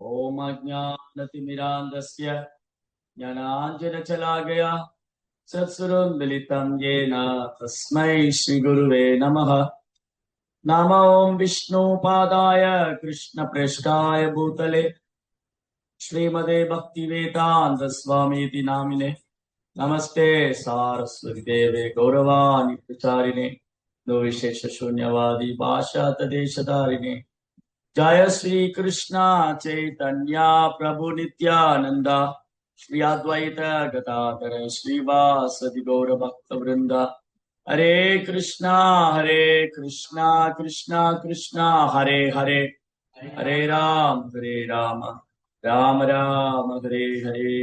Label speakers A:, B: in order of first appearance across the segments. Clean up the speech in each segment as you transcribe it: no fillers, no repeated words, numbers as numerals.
A: ओम अज्ञानतिमिरान्धस्य ज्ञानाञ्जनशलाकया चक्षुरुन्मीलितं येन तस्मै श्रीगुरुवे नमः। नमो विष्णुपादाय कृष्णप्रेष्ठाय भूतले श्रीमते भक्तिवेदान्त स्वामीति नामिने नमस्ते सारस्वती देवे गौरवाणि प्रचारिणे निर्विशेष शून्यवादी भाषा तदेशधारिणे जय श्री कृष्णा चैतन्य प्रभु नित्यानंदा श्री अद्वैत गदाधर श्रीवासदि गौर भक्त वृंदा हरे कृष्णा कृष्णा कृष्णा हरे हरे हरे राम राम राम हरे हरे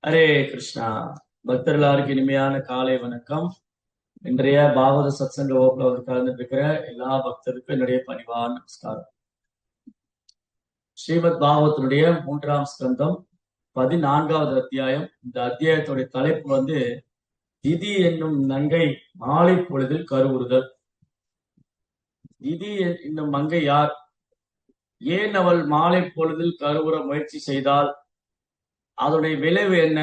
A: हरे कृष्णा பக்தர்களுக்கு இனிமையான காலை வணக்கம். இன்றைய பாகவத சத்சங்க வகுப்புல வந்து கலந்துட்டு இருக்கிற எல்லா பக்தருக்கும் என்னுடைய பணிவான நமஸ்காரம். ஸ்ரீமத் பாகவத்தினுடைய 3ஆம் ஸ்கந்தம் 14வது அத்தியாயம். இந்த அத்தியாயத்துடைய தலைப்பு வந்து திதி என்னும் நங்கை மாலை பொழுதில் கருவுறுதல். திதி என்னும் மங்கை யார்? ஏன் அவள் மாலை பொழுதில் கருவுற முயற்சி செய்தால்? அதனுடைய விளைவு என்ன?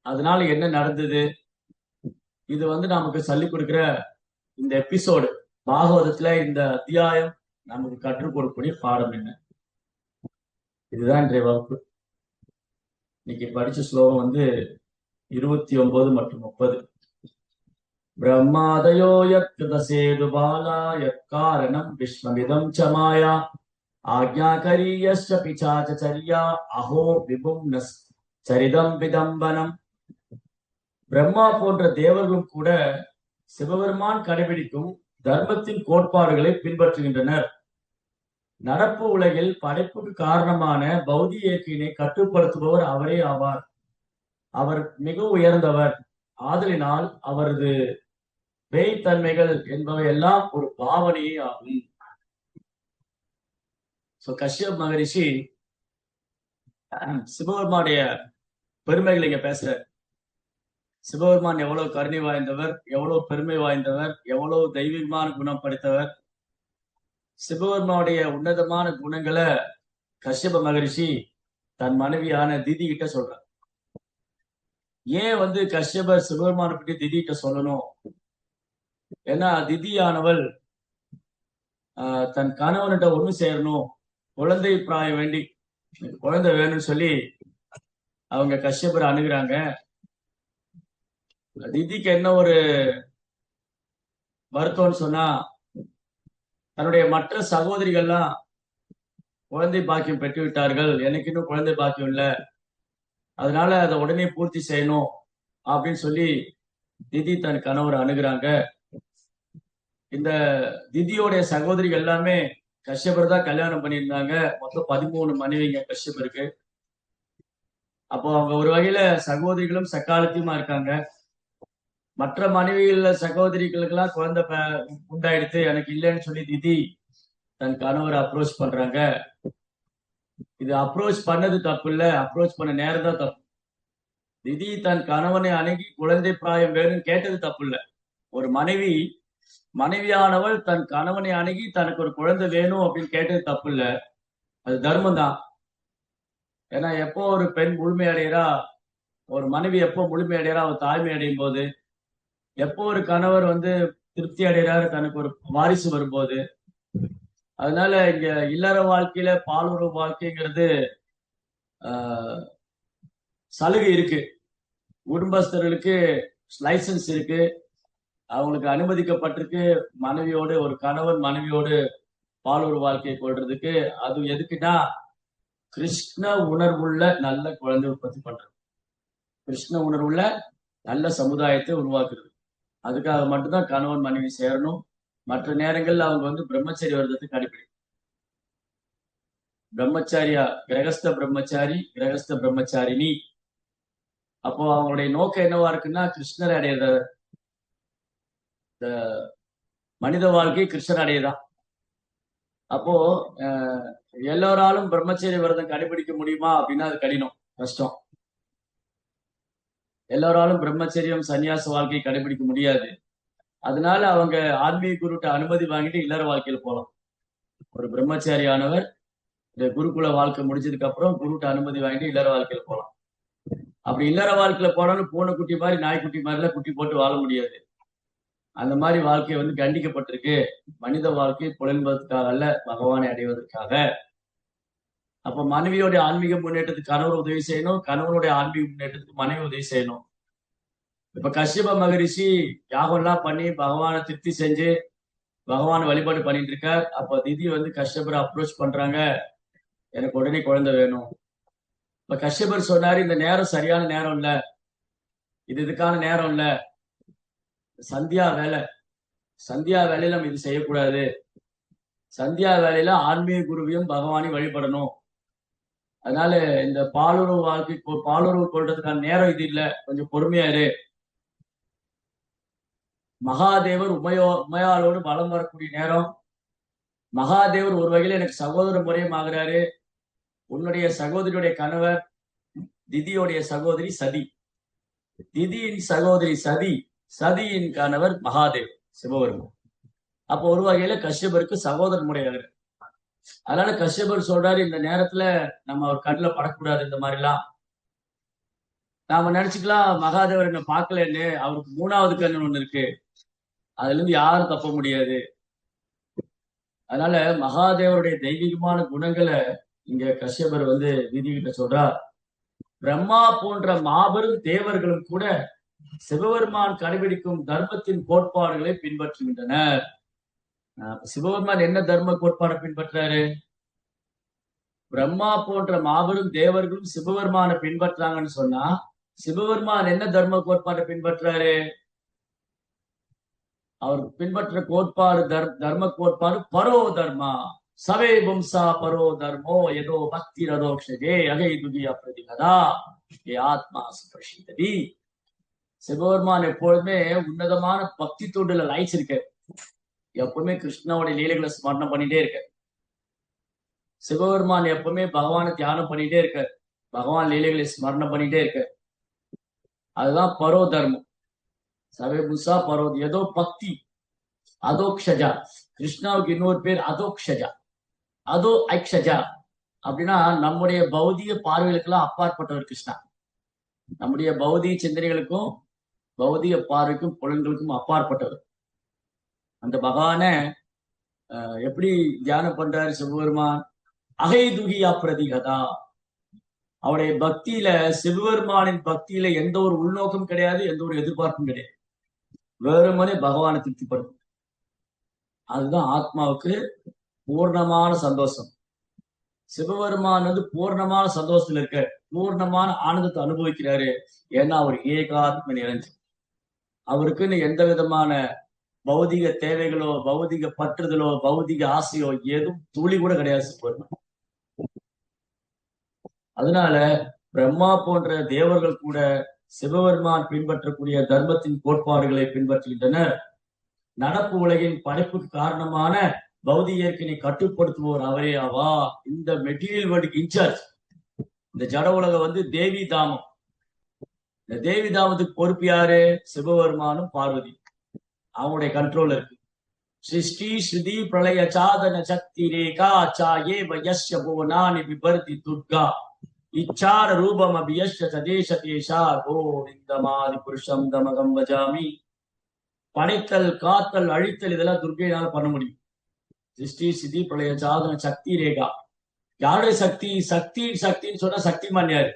A: அதனால என்ன நடந்தது? இது வந்து நமக்கு சொல்லிக் கொடுக்கிற இந்த எபிசோடு பாகவதத்துல இந்த அத்தியாயம் நமக்கு கற்றுக் கொடுக்கக்கூடிய பாடம் என்ன? இதுதான் இன்றைய வகுப்பு. இன்னைக்கு படிச்ச ஸ்லோகம் வந்து 29 மற்றும் 30. பிரம்மாதயோ யத்கதசேது பாலா யத்காரணம் விஸ்வமிதம் சமாயா ஆக்ஞாகரியஸ்ய பிசாச்சரியா அஹோ விபும் நஸ் சரிதம் விதம்பனம். பிரம்மா போன்ற தேவர்களும் கூட சிவபெருமான் கடைபிடிக்கும் தர்மத்தின் கோட்பாடுகளை பின்பற்றுகின்றனர். நடப்பு உலகில் படைப்புக்கு காரணமான பௌதிக இயற்கையினை கட்டுப்படுத்துபவர் அவரே ஆவார். அவர் மிக உயர்ந்தவர். ஆதலினால் அவரது பேய்த்தன்மைகள் என்பவை எல்லாம் ஒரு பாவனையே ஆகும். கஷ்யப் மகரிஷி சிவபெருமானுடைய பெருமைகளை இங்க பேசுற. சிவபெருமான் எவ்வளவு கருணை வாய்ந்தவர், எவ்வளவு பெருமை வாய்ந்தவர், எவ்வளவு தெய்வீகமான குணம் படைத்தவர். சிவபெருமானுடைய உன்னதமான குணங்களை கஷ்யப மகரிஷி தன் மனைவியான திதி கிட்ட சொல்றார். ஏன் வந்து கஷ்யபர் சிவபெருமான பற்றி திதி கிட்ட சொல்லணும்? ஏன்னா திதியானவள் தன் கணவன்கிட்ட ஒண்ணு சேரணும், குழந்தை பிராயம் வேண்டி குழந்தை வேணும்னு சொல்லி அவங்க கஷ்யபரை அணுகுறாங்க. திதிக்கு என்ன ஒரு வருத்தம்னு சொன்னா, தன்னுடைய மற்ற சகோதரிகள்லாம் குழந்தை பாக்கியம் பெற்று விட்டார்கள், எனக்கு இன்னும் குழந்தை பாக்கியம் இல்லை, அதனால அதை உடனே பூர்த்தி செய்யணும் அப்படின்னு சொல்லி திதி தன் கணவரை அணுகுறாங்க. இந்த திதியோடைய சகோதரிகள் எல்லாமே கஷ்யபர் தான் கல்யாணம் பண்ணியிருந்தாங்க. மொத்தம் 13 மனைவிங்க கஷ்யபருக்கு. அப்போ அவங்க ஒரு வகையில சகோதரிகளும் சக்காலத்தியமா இருக்காங்க. மற்ற மனைவிகள் சகோதரிகளுக்கெல்லாம் குழந்தை உண்டாயிடுத்து, எனக்கு இல்லைன்னு சொல்லி திதி தன் கணவரை அப்ரோச் பண்றாங்க. இது அப்ரோச் பண்ணது தப்பு இல்லை, அப்ரோச் பண்ண நேரம் தான் தப்பு. திதி தன் கணவனை அணுகி குழந்தை பிராயம் வேணும்னு கேட்டது தப்பு இல்லை. ஒரு மனைவியானவள் தன் கணவனை அணுகி தனக்கு ஒரு குழந்தை வேணும் அப்படின்னு கேட்டது தப்பு இல்லை, அது தர்மம் தான். ஏன்னா எப்போ ஒரு பெண் முழுமை அடைகிறா, ஒரு மனைவி எப்போ முழுமை அடைகிறா, அவர் தாய்மை அடையும் போது, எப்போ ஒரு கணவர் வந்து திருப்தி அடைகிறாரு தனக்கு ஒரு வாரிசு வரும்போது. அதனால இங்க இல்லற வாழ்க்கையில பாலுறவு வாழ்க்கைங்கிறது சலுகை இருக்கு. குடும்பஸ்தர்களுக்கு லைசன்ஸ் இருக்கு, அவங்களுக்கு அனுமதிக்கப்பட்டிருக்கு மனைவியோடு, ஒரு கணவன் மனைவியோடு பாலுறவு வாழ்க்கையை கொள்றதுக்கு. அது எதுக்குன்னா கிருஷ்ண உணர்வுள்ள நல்ல குழந்தை உற்பத்தி பண்றது, கிருஷ்ண உணர்வுள்ள நல்ல சமுதாயத்தை உருவாக்குறது. அதுக்காக மட்டும்தான் கணவன் மனைவி சேரணும். மற்ற நேரங்கள்ல அவங்க வந்து பிரம்மச்சரிய விரதத்தை கடைபிடிக்கும். பிரம்மச்சாரியா, கிரகஸ்த பிரம்மச்சாரி, கிரகஸ்த பிரம்மச்சாரினி. அப்போ அவங்களுடைய நோக்கம் என்னவா இருக்குன்னா கிருஷ்ணர் அடையிற, இந்த மனித வாழ்க்கை கிருஷ்ணர் அடையதான். அப்போ எல்லோராலும் பிரம்மச்சரிய விரதம் கடைபிடிக்க முடியுமா அப்படின்னா அது கடினம், கஷ்டம். எல்லோராலும் பிரம்மச்சரியம் சன்னியாச வாழ்க்கையை கடைபிடிக்க முடியாது. அதனால அவங்க ஆன்மீக குருட்ட அனுமதி வாங்கிட்டு இல்லற வாழ்க்கையில போகலாம். ஒரு பிரம்மச்சாரியானவர் இந்த குருகுல வாழ்க்கை முடிஞ்சதுக்கு அப்புறம் குருட்ட அனுமதி வாங்கிட்டு இல்லற வாழ்க்கையில போலாம். அப்படி இல்லற வாழ்க்கையில போனாலும் பூனை குட்டி மாதிரி நாய்க்குட்டி மாதிரிலாம் குட்டி போட்டு வாழ முடியாது. அந்த மாதிரி வாழ்க்கை வந்து கண்டிக்கப்பட்டிருக்கு. மனித வாழ்க்கை புலன்பதற்காக அல்ல, பகவானை அடைவதற்காக. அப்ப மனைவியோட ஆன்மீக முன்னேற்றத்துக்கு கணவர் உதவி செய்யணும், கணவனுடைய ஆன்மீக முன்னேற்றத்துக்கு மனைவி உதவி செய்யணும். இப்ப கஷ்யப மகரிஷி யாகம் எல்லாம் பண்ணி பகவானை திருப்தி செஞ்சு பகவான் வழிபாடு பண்ணிட்டு இருக்கார். அப்ப திதி வந்து கஷ்யபரை அப்ரோச் பண்றாங்க, எனக்கு உடனே குழந்தை வேணும். இப்ப கஷ்யபர் சொன்னாரு, இந்த நேரம் சரியான நேரம் இல்ல, இதுக்கான நேரம் இல்ல, சந்தியா வேலை, சந்தியா வேலையில நம்ம இது செய்யக்கூடாது, சந்தியா வேலையில ஆன்மீக குருவையும் பகவானையும் வழிபடணும். அதனால இந்த பாலுறவு வாழ்க்கை பாலுறவு கொள்றதுக்கான நேரம் இது இல்ல, கொஞ்சம் பொறுமையா இரு. மகாதேவர் உமையாளோடு வலம் வரக்கூடிய நேரம். மகாதேவர் ஒரு வகையில எனக்கு சகோதர முறையும் ஆகிறாரு. உன்னுடைய சகோதரியுடைய கணவர் திதியோடைய சகோதரி சதி, திதியின் சகோதரி சதி, சதியின் கணவர் மகாதேவ் சிவபெருமான். அப்ப ஒரு வகையில கஷ்யபருக்கு சகோதர முறையாகிறார். அதனால கஷ்யபர் சொல்றாரு, இந்த நேரத்துல நம்ம அவர் கண்ணில் படக்கூடாது. இந்த மாதிரி எல்லாம் நாம நினைச்சுக்கலாம், மகாதேவர் என்ன பார்க்கலன்னு. அவருக்கு 3வது கண்ணு ஒண்ணு இருக்கு, அதுல இருந்து யாரும் தப்ப முடியாது. அதனால மகாதேவருடைய தெய்வீகமான குணங்களை இங்க கஷ்யபர் வந்து விதி கிட்ட சொல்றார். பிரம்மா போன்ற மாபெரும் தேவர்களும் கூட சிவபெருமான் கடைபிடிக்கும் தர்மத்தின் கோட்பாடுகளை பின்பற்றுகின்றனர். சிவபெருமான் என்ன தர்ம கோட்பாடை பின்பற்றாரு? பிரம்மா போன்ற மாபெரும் தேவர்களும் சிவபெருமானை பின்பற்றாங்கன்னு சொன்னா, சிவபெருமான் என்ன தர்ம கோட்பாட்டை பின்பற்றாரு? அவர் பின்பற்ற கோட்பாடு தர்ம கோட்பாடு பரோ தர்மா சவே வம்சா பரோ தர்மோ ஏதோ பக்தி ரதோக்ஷே அகை துகியா பிரதிகதா ஏ ஆத்மா சுபஷிததி. சிவபெருமான் எப்பொழுதுமே உன்னதமான பக்தி தூண்டுல லைட்ஸ் இருக்கு. எப்பவுமே கிருஷ்ணாவோட லீலைகளை ஸ்மரணம் பண்ணிட்டே இருக்க. சிவபெருமான் எப்பவுமே பகவானை தியானம் பண்ணிட்டே இருக்க, பகவான் லீலைகளை ஸ்மரணம் பண்ணிட்டே இருக்க. அதுதான் பரோ தர்மம். சவே முசா பரோ ஏதோ பக்தி அதோக்ஷஜா. கிருஷ்ணாவுக்கு இன்னொரு பேர் அதோக்ஷஜா, அதோ ஐக்ஷஜா. அப்படின்னா நம்முடைய பௌதிக பார்வைகளுக்கெல்லாம் அப்பாற்பட்டவர் கிருஷ்ணா. நம்முடைய பௌதிக சிந்தனைகளுக்கும் பௌதிக பார்வைக்கும் புலன்களுக்கும் அப்பாற்பட்டவர். அந்த பகவானை எப்படி தியானம் பண்றாரு சிவபெருமான்? அகை துகியா பிரதிகதா. அவருடைய பக்தியில, சிவபெருமானின் பக்தியில எந்த ஒரு உள்நோக்கம் கிடையாது, எந்த ஒரு எதிர்பார்ப்பும் கிடையாது. வேறுமனே பகவானை திருப்திப்படும். அதுதான் ஆத்மாவுக்கு பூர்ணமான சந்தோஷம். சிவபெருமான் வந்து பூர்ணமான சந்தோஷத்துல இருக்க, பூர்ணமான ஆனந்தத்தை அனுபவிக்கிறாரு. ஏன்னா அவர் ஏகாத்ம நிறைஞ்சு, அவருக்குன்னு எந்த விதமான பௌதிக தேவைகளோ பௌதிக பற்றுதலோ பௌதிக ஆசையோ எதுவும் துளி கூட கிடையாது சிவபெருமான். அதனால பிரம்மா போன்ற தேவர்கள் கூட சிவபெருமான் பின்பற்றக்கூடிய தர்மத்தின் கோட்பாடுகளை பின்பற்றுகின்றனர். நடப்பு உலகின் படைப்புக்கு காரணமான பௌதிக இயற்கையை கட்டுப்படுத்துவோர் அவரே ஆவா. இந்த மெட்டீரியல் வேர்ல்டுக்கு இன்சார்ஜ். இந்த ஜட உலகம் வந்து தேவி தாமம். இந்த தேவி தாமத்துக்கு பொறுப்பு யாரு? சிவபெருமானும் பார்வதி. அவனுடைய கண்ட்ரோல் இருக்கு. சிருஷ்டி ஸ்ருதி பிரளய சாதன சக்தி ரேகா சாயே வயஸ்ய புவனானி விபர்த்தி துர்கா இச்சார ரூபம் அபியஸ்ய சதேச தேசா கோவிந்தமாதி புருஷம் தமகம் வஜாமி. படைத்தல் காத்தல் அழித்தல் இதெல்லாம் துர்கையினால பண்ண முடியும். சிருஷ்டி ஸ்ருதி பிரளய சாதன சக்தி ரேகா. யாருடைய சக்தி? சக்தி சக்தின்னு சொன்னா சக்திமான் யாரு?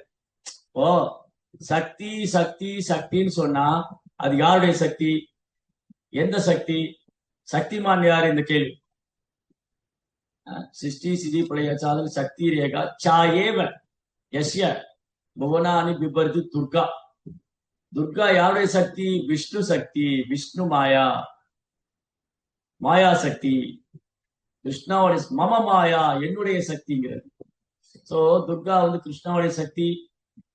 A: ஓ, சக்தி சக்தி சக்தின்னு சொன்னா அது யாருடைய சக்தி? எந்த சக்தி? சக்திமான் யாரு? இந்த கேள்வி. சிருஷ்டி ஸ்ருதி பிரளய சாதன சக்தி ரேகா சாயேவ யஸ்ய புவனானி பிபர்தி துர்கா. துர்கா யாருடைய சக்தி? விஷ்ணு சக்தி. விஷ்ணு மாயா, மாயா சக்தி. கிருஷ்ணாவுடைய மம மாயா, என்னுடைய சக்திங்கிறது. சோ துர்கா வந்து கிருஷ்ணாவுடைய சக்தி,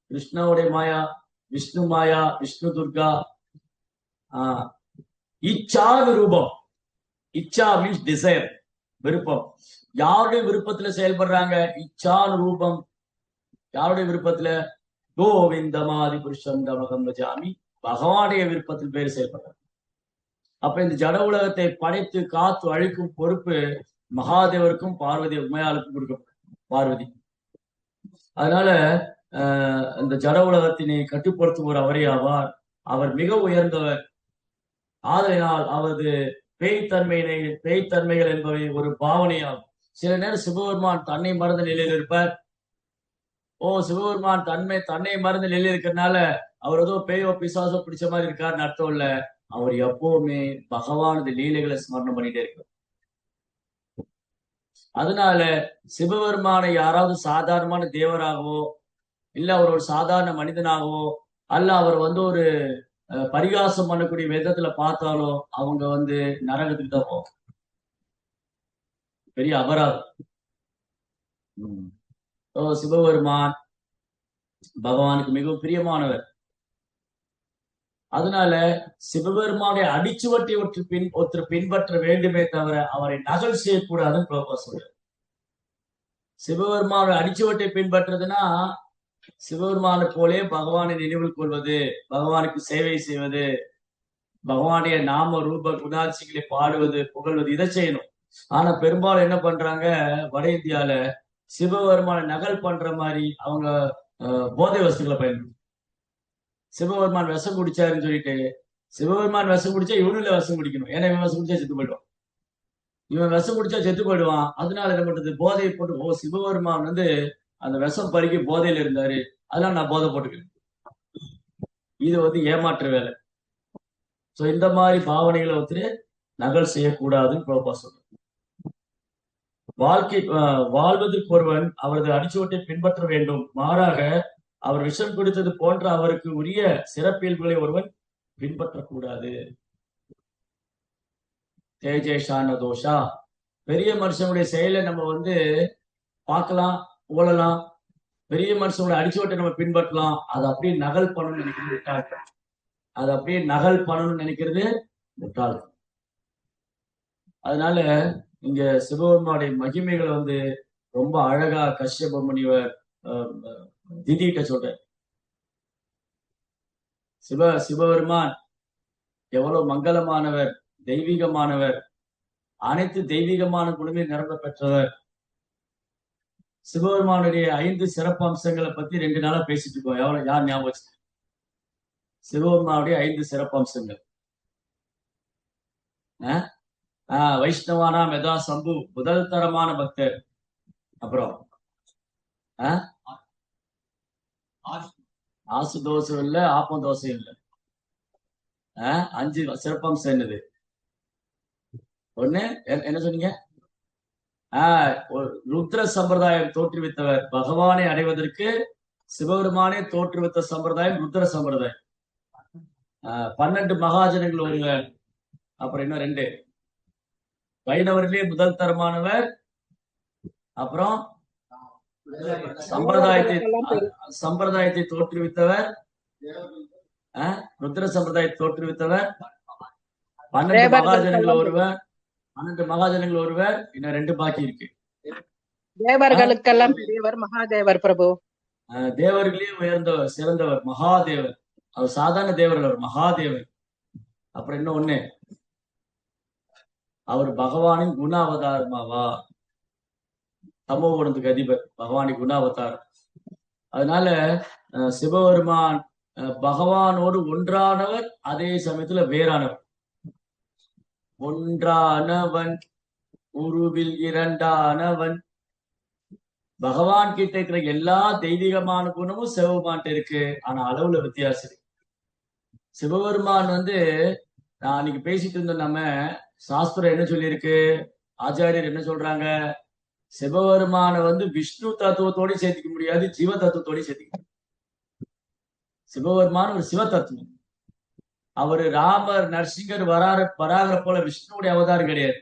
A: கிருஷ்ணாவுடைய மாயா, விஷ்ணு மாயா, விஷ்ணு துர்கா. இச்சா ரூபம். இச்சா மீன்ஸ் டிசைர், விருப்பம். யாருடைய விருப்பத்துல செயல்படுறாங்க? இச்சா ரூபம். யாருடைய விருப்பத்துல? கோவிந்தமாதி புருஷம் தமகம் வஜாமி. பகவானுடைய விருப்பத்தில் பேர் செயல்படுறாங்க. அப்ப இந்த ஜட உலகத்தை படைத்து காத்து அழிக்கும் பொறுப்பு மகாதேவருக்கும் பார்வதி உமையாளுக்கும் கொடுக்கப்படும். பார்வதி. அதனால இந்த ஜட உலகத்தினை கட்டுப்படுத்துவோர் அவரே ஆவார். அவர் மிக உயர்ந்தவர். ஆதலினால் அவரது பேய்த்தன்மைகள் என்பவை ஒரு பாவனையாகும். சில நேரம் சிவபெருமான் தன்னை மறந்த நிலையில் இருப்பார். சிவபெருமான் தன்னை மறந்த நிலையில் இருக்கிறதுனால அவர் ஏதோ பேயோ பிசாசோ பிடிச்ச மாதிரி இருக்காருன்னு அர்த்தம் இல்ல. அவர் எப்பவுமே பகவானது லீலைகளை ஸ்மரணம் பண்ணிட்டே இருக்கார். அதனால சிவபெருமானை யாராவது சாதாரணமான தேவராகவோ இல்ல அவர் ஒரு சாதாரண மனிதனாகவோ அல்ல அவர் ஒரு பரிகாசம் பண்ணக்கூடிய விதத்துல பார்த்தாலும் அவங்க நரகத்துக்கு தான் போகும். பெரிய அபராதம். சிவபெருமான் பகவானுக்கு மிகவும் பிரியமானவர். அதனால சிவபெருமானுடைய அடிச்சுவட்டை ஒருத்தர் பின்பற்ற வேண்டுமே தவிர அவரை நகல் செய்யக்கூடாதுன்னு பிரபா சொல்றார். சிவபெருமானுடைய அடிச்சுவட்டை பின்பற்றுறதுன்னா சிவபெருமானை போலே பகவானை நினைவில் கொள்வது, பகவானுக்கு சேவை செய்வது, பகவானுடைய நாம ரூப குணாட்சிகளை பாடுவது, புகழ்வது, இதை செய்யணும். ஆனா பெரும்பாலும் என்ன பண்றாங்க, வட இந்தியால சிவபெருமான நகல் பண்ற மாதிரி அவங்க போதை வஸ்துக்களை பயன்படுத்தும். சிவபெருமான் விஷம் குடிச்சாருன்னு சொல்லிட்டு சிவபெருமான் விஷம் குடிச்சா இவனும் விஷம் குடிக்கணும். ஏன்னா இவன் விஷம் குடிச்சா செத்து போயிடுவான். இவன் விஷம் குடிச்சா செத்து போயிடுவான். அதனால என்ன பண்றது, போதையை போட்டு சிவபெருமான் அந்த விஷம் பருகி போதையில இருந்தாரு, அதெல்லாம் நான் போதை போட்டுக்கிறேன். இது ஏமாற்ற வேலை. சோ இந்த மாதிரி பாவனைகளை நகல் செய்யக்கூடாதுன்னு பிரபா சொல்ற. வாழ்வதற்கு ஒருவன் அவரது அடிச்சுவட்டை பின்பற்ற வேண்டும். மாறாக அவர் விஷம் குடித்தது போன்ற அவருக்கு உரிய சிறப்பியல்புகளை ஒருவன் பின்பற்றக்கூடாது. தேஜேஷான தோஷா. பெரிய மனுஷனுடைய செயலை நம்ம பார்க்கலாம், புகழலாம். பெரிய மனுஷனுடைய அடிச்சுவட்டை நம்ம பின்பற்றலாம். அதை அப்படியே நகல் பண்ணணும்னு நினைக்கிறது முட்டாள். அது அப்படியே நகல் பண்ணணும்னு நினைக்கிறது முட்டாள். அதனால இங்க சிவபெருமானுடைய மகிமைகள் ரொம்ப அழகா கஷ்யப முனிவர் திதிட்ட சொல்ற. சிவபெருமான் எவ்வளவு மங்களமானவர், தெய்வீகமானவர், அனைத்து தெய்வீகமான குணமே நிரம்ப பெற்றவர். சிவபெருமானுடைய 5 சிறப்பு அம்சங்களை பத்தி 2 நாளா பேசிட்டு இருக்கோம். யார் ஞாபகம்? சிவபெருமானுடைய 5 சிறப்பு அம்சங்கள். வைஷ்ணவானா மெதா சம்பு, முதல் தரமான பக்தர். அப்புறம் ஆசு தோசை இல்ல, ஆப்பம் தோசை இல்ல. 5 சிறப்பம்சம் என்னது? ஒண்ணு என்ன சொன்னீங்க? ருத்ர சம்பிரதாயம் தோற்றுவித்தவர். பகவானை அடைவதற்கு சிவபெருமானே தோற்றுவித்த சம்பிரதாயம் ருத்ர சம்பிரதாயம். 12 மகாஜனங்கள் ஒருவர். அப்புறம் இன்னும் 2 வைணவர்களே முதல் தரமானவர். அப்புறம் சம்பிரதாயத்தை தோற்றுவித்தவர், ருத்ர சம்பிரதாயத்தை தோற்றுவித்தவர். 12 மகாஜனங்கள் ஒருவர். 12 மகாஜனங்கள் ஒருவர். இன்னும் 2 பாக்கி இருக்கு.
B: தேவர்களுக்கெல்லாம் பெரியவர் மகாதேவர் பிரபு.
A: தேவர்களே உயர்ந்தவர், சிறந்தவர் மகாதேவர். அவர் சாதாரண தேவர்கள், அவர் மகாதேவர். அப்புறம் இன்னும் ஒண்ணு, அவர் பகவானின் குண அவதாரமாவா. தமோ குணத்துக்கு அதிபர், பகவானின் குண அவதாரம். அதனால சிவபெருமான் பகவானோடு ஒன்றானவர், அதே சமயத்துல வேறானவர். ஒன்றானவன் உருவில் இரண்டானவன். பகவான் கிட்ட இருக்கிற எல்லா தெய்வீகமான குணமும் சிவபெருமான் இருக்கு. ஆனா அளவுல வித்தியாசம் இருக்கு. சிவபெருமான் நான் அன்னைக்கு பேசிட்டு இருந்தோம். நம்ம சாஸ்திரம் என்ன சொல்லியிருக்கு, ஆச்சாரியர் என்ன சொல்றாங்க, சிவபெருமான விஷ்ணு தத்துவத்தோட சேர்த்துக்க முடியாது, ஜீவ தத்துவத்தோட சேர்த்துக்க. சிவபெருமான ஒரு சிவ தத்துவம். அவரு ராமர் நரசிங்கர் வராகிற போல விஷ்ணுடைய அவதாரம் கிடையாது.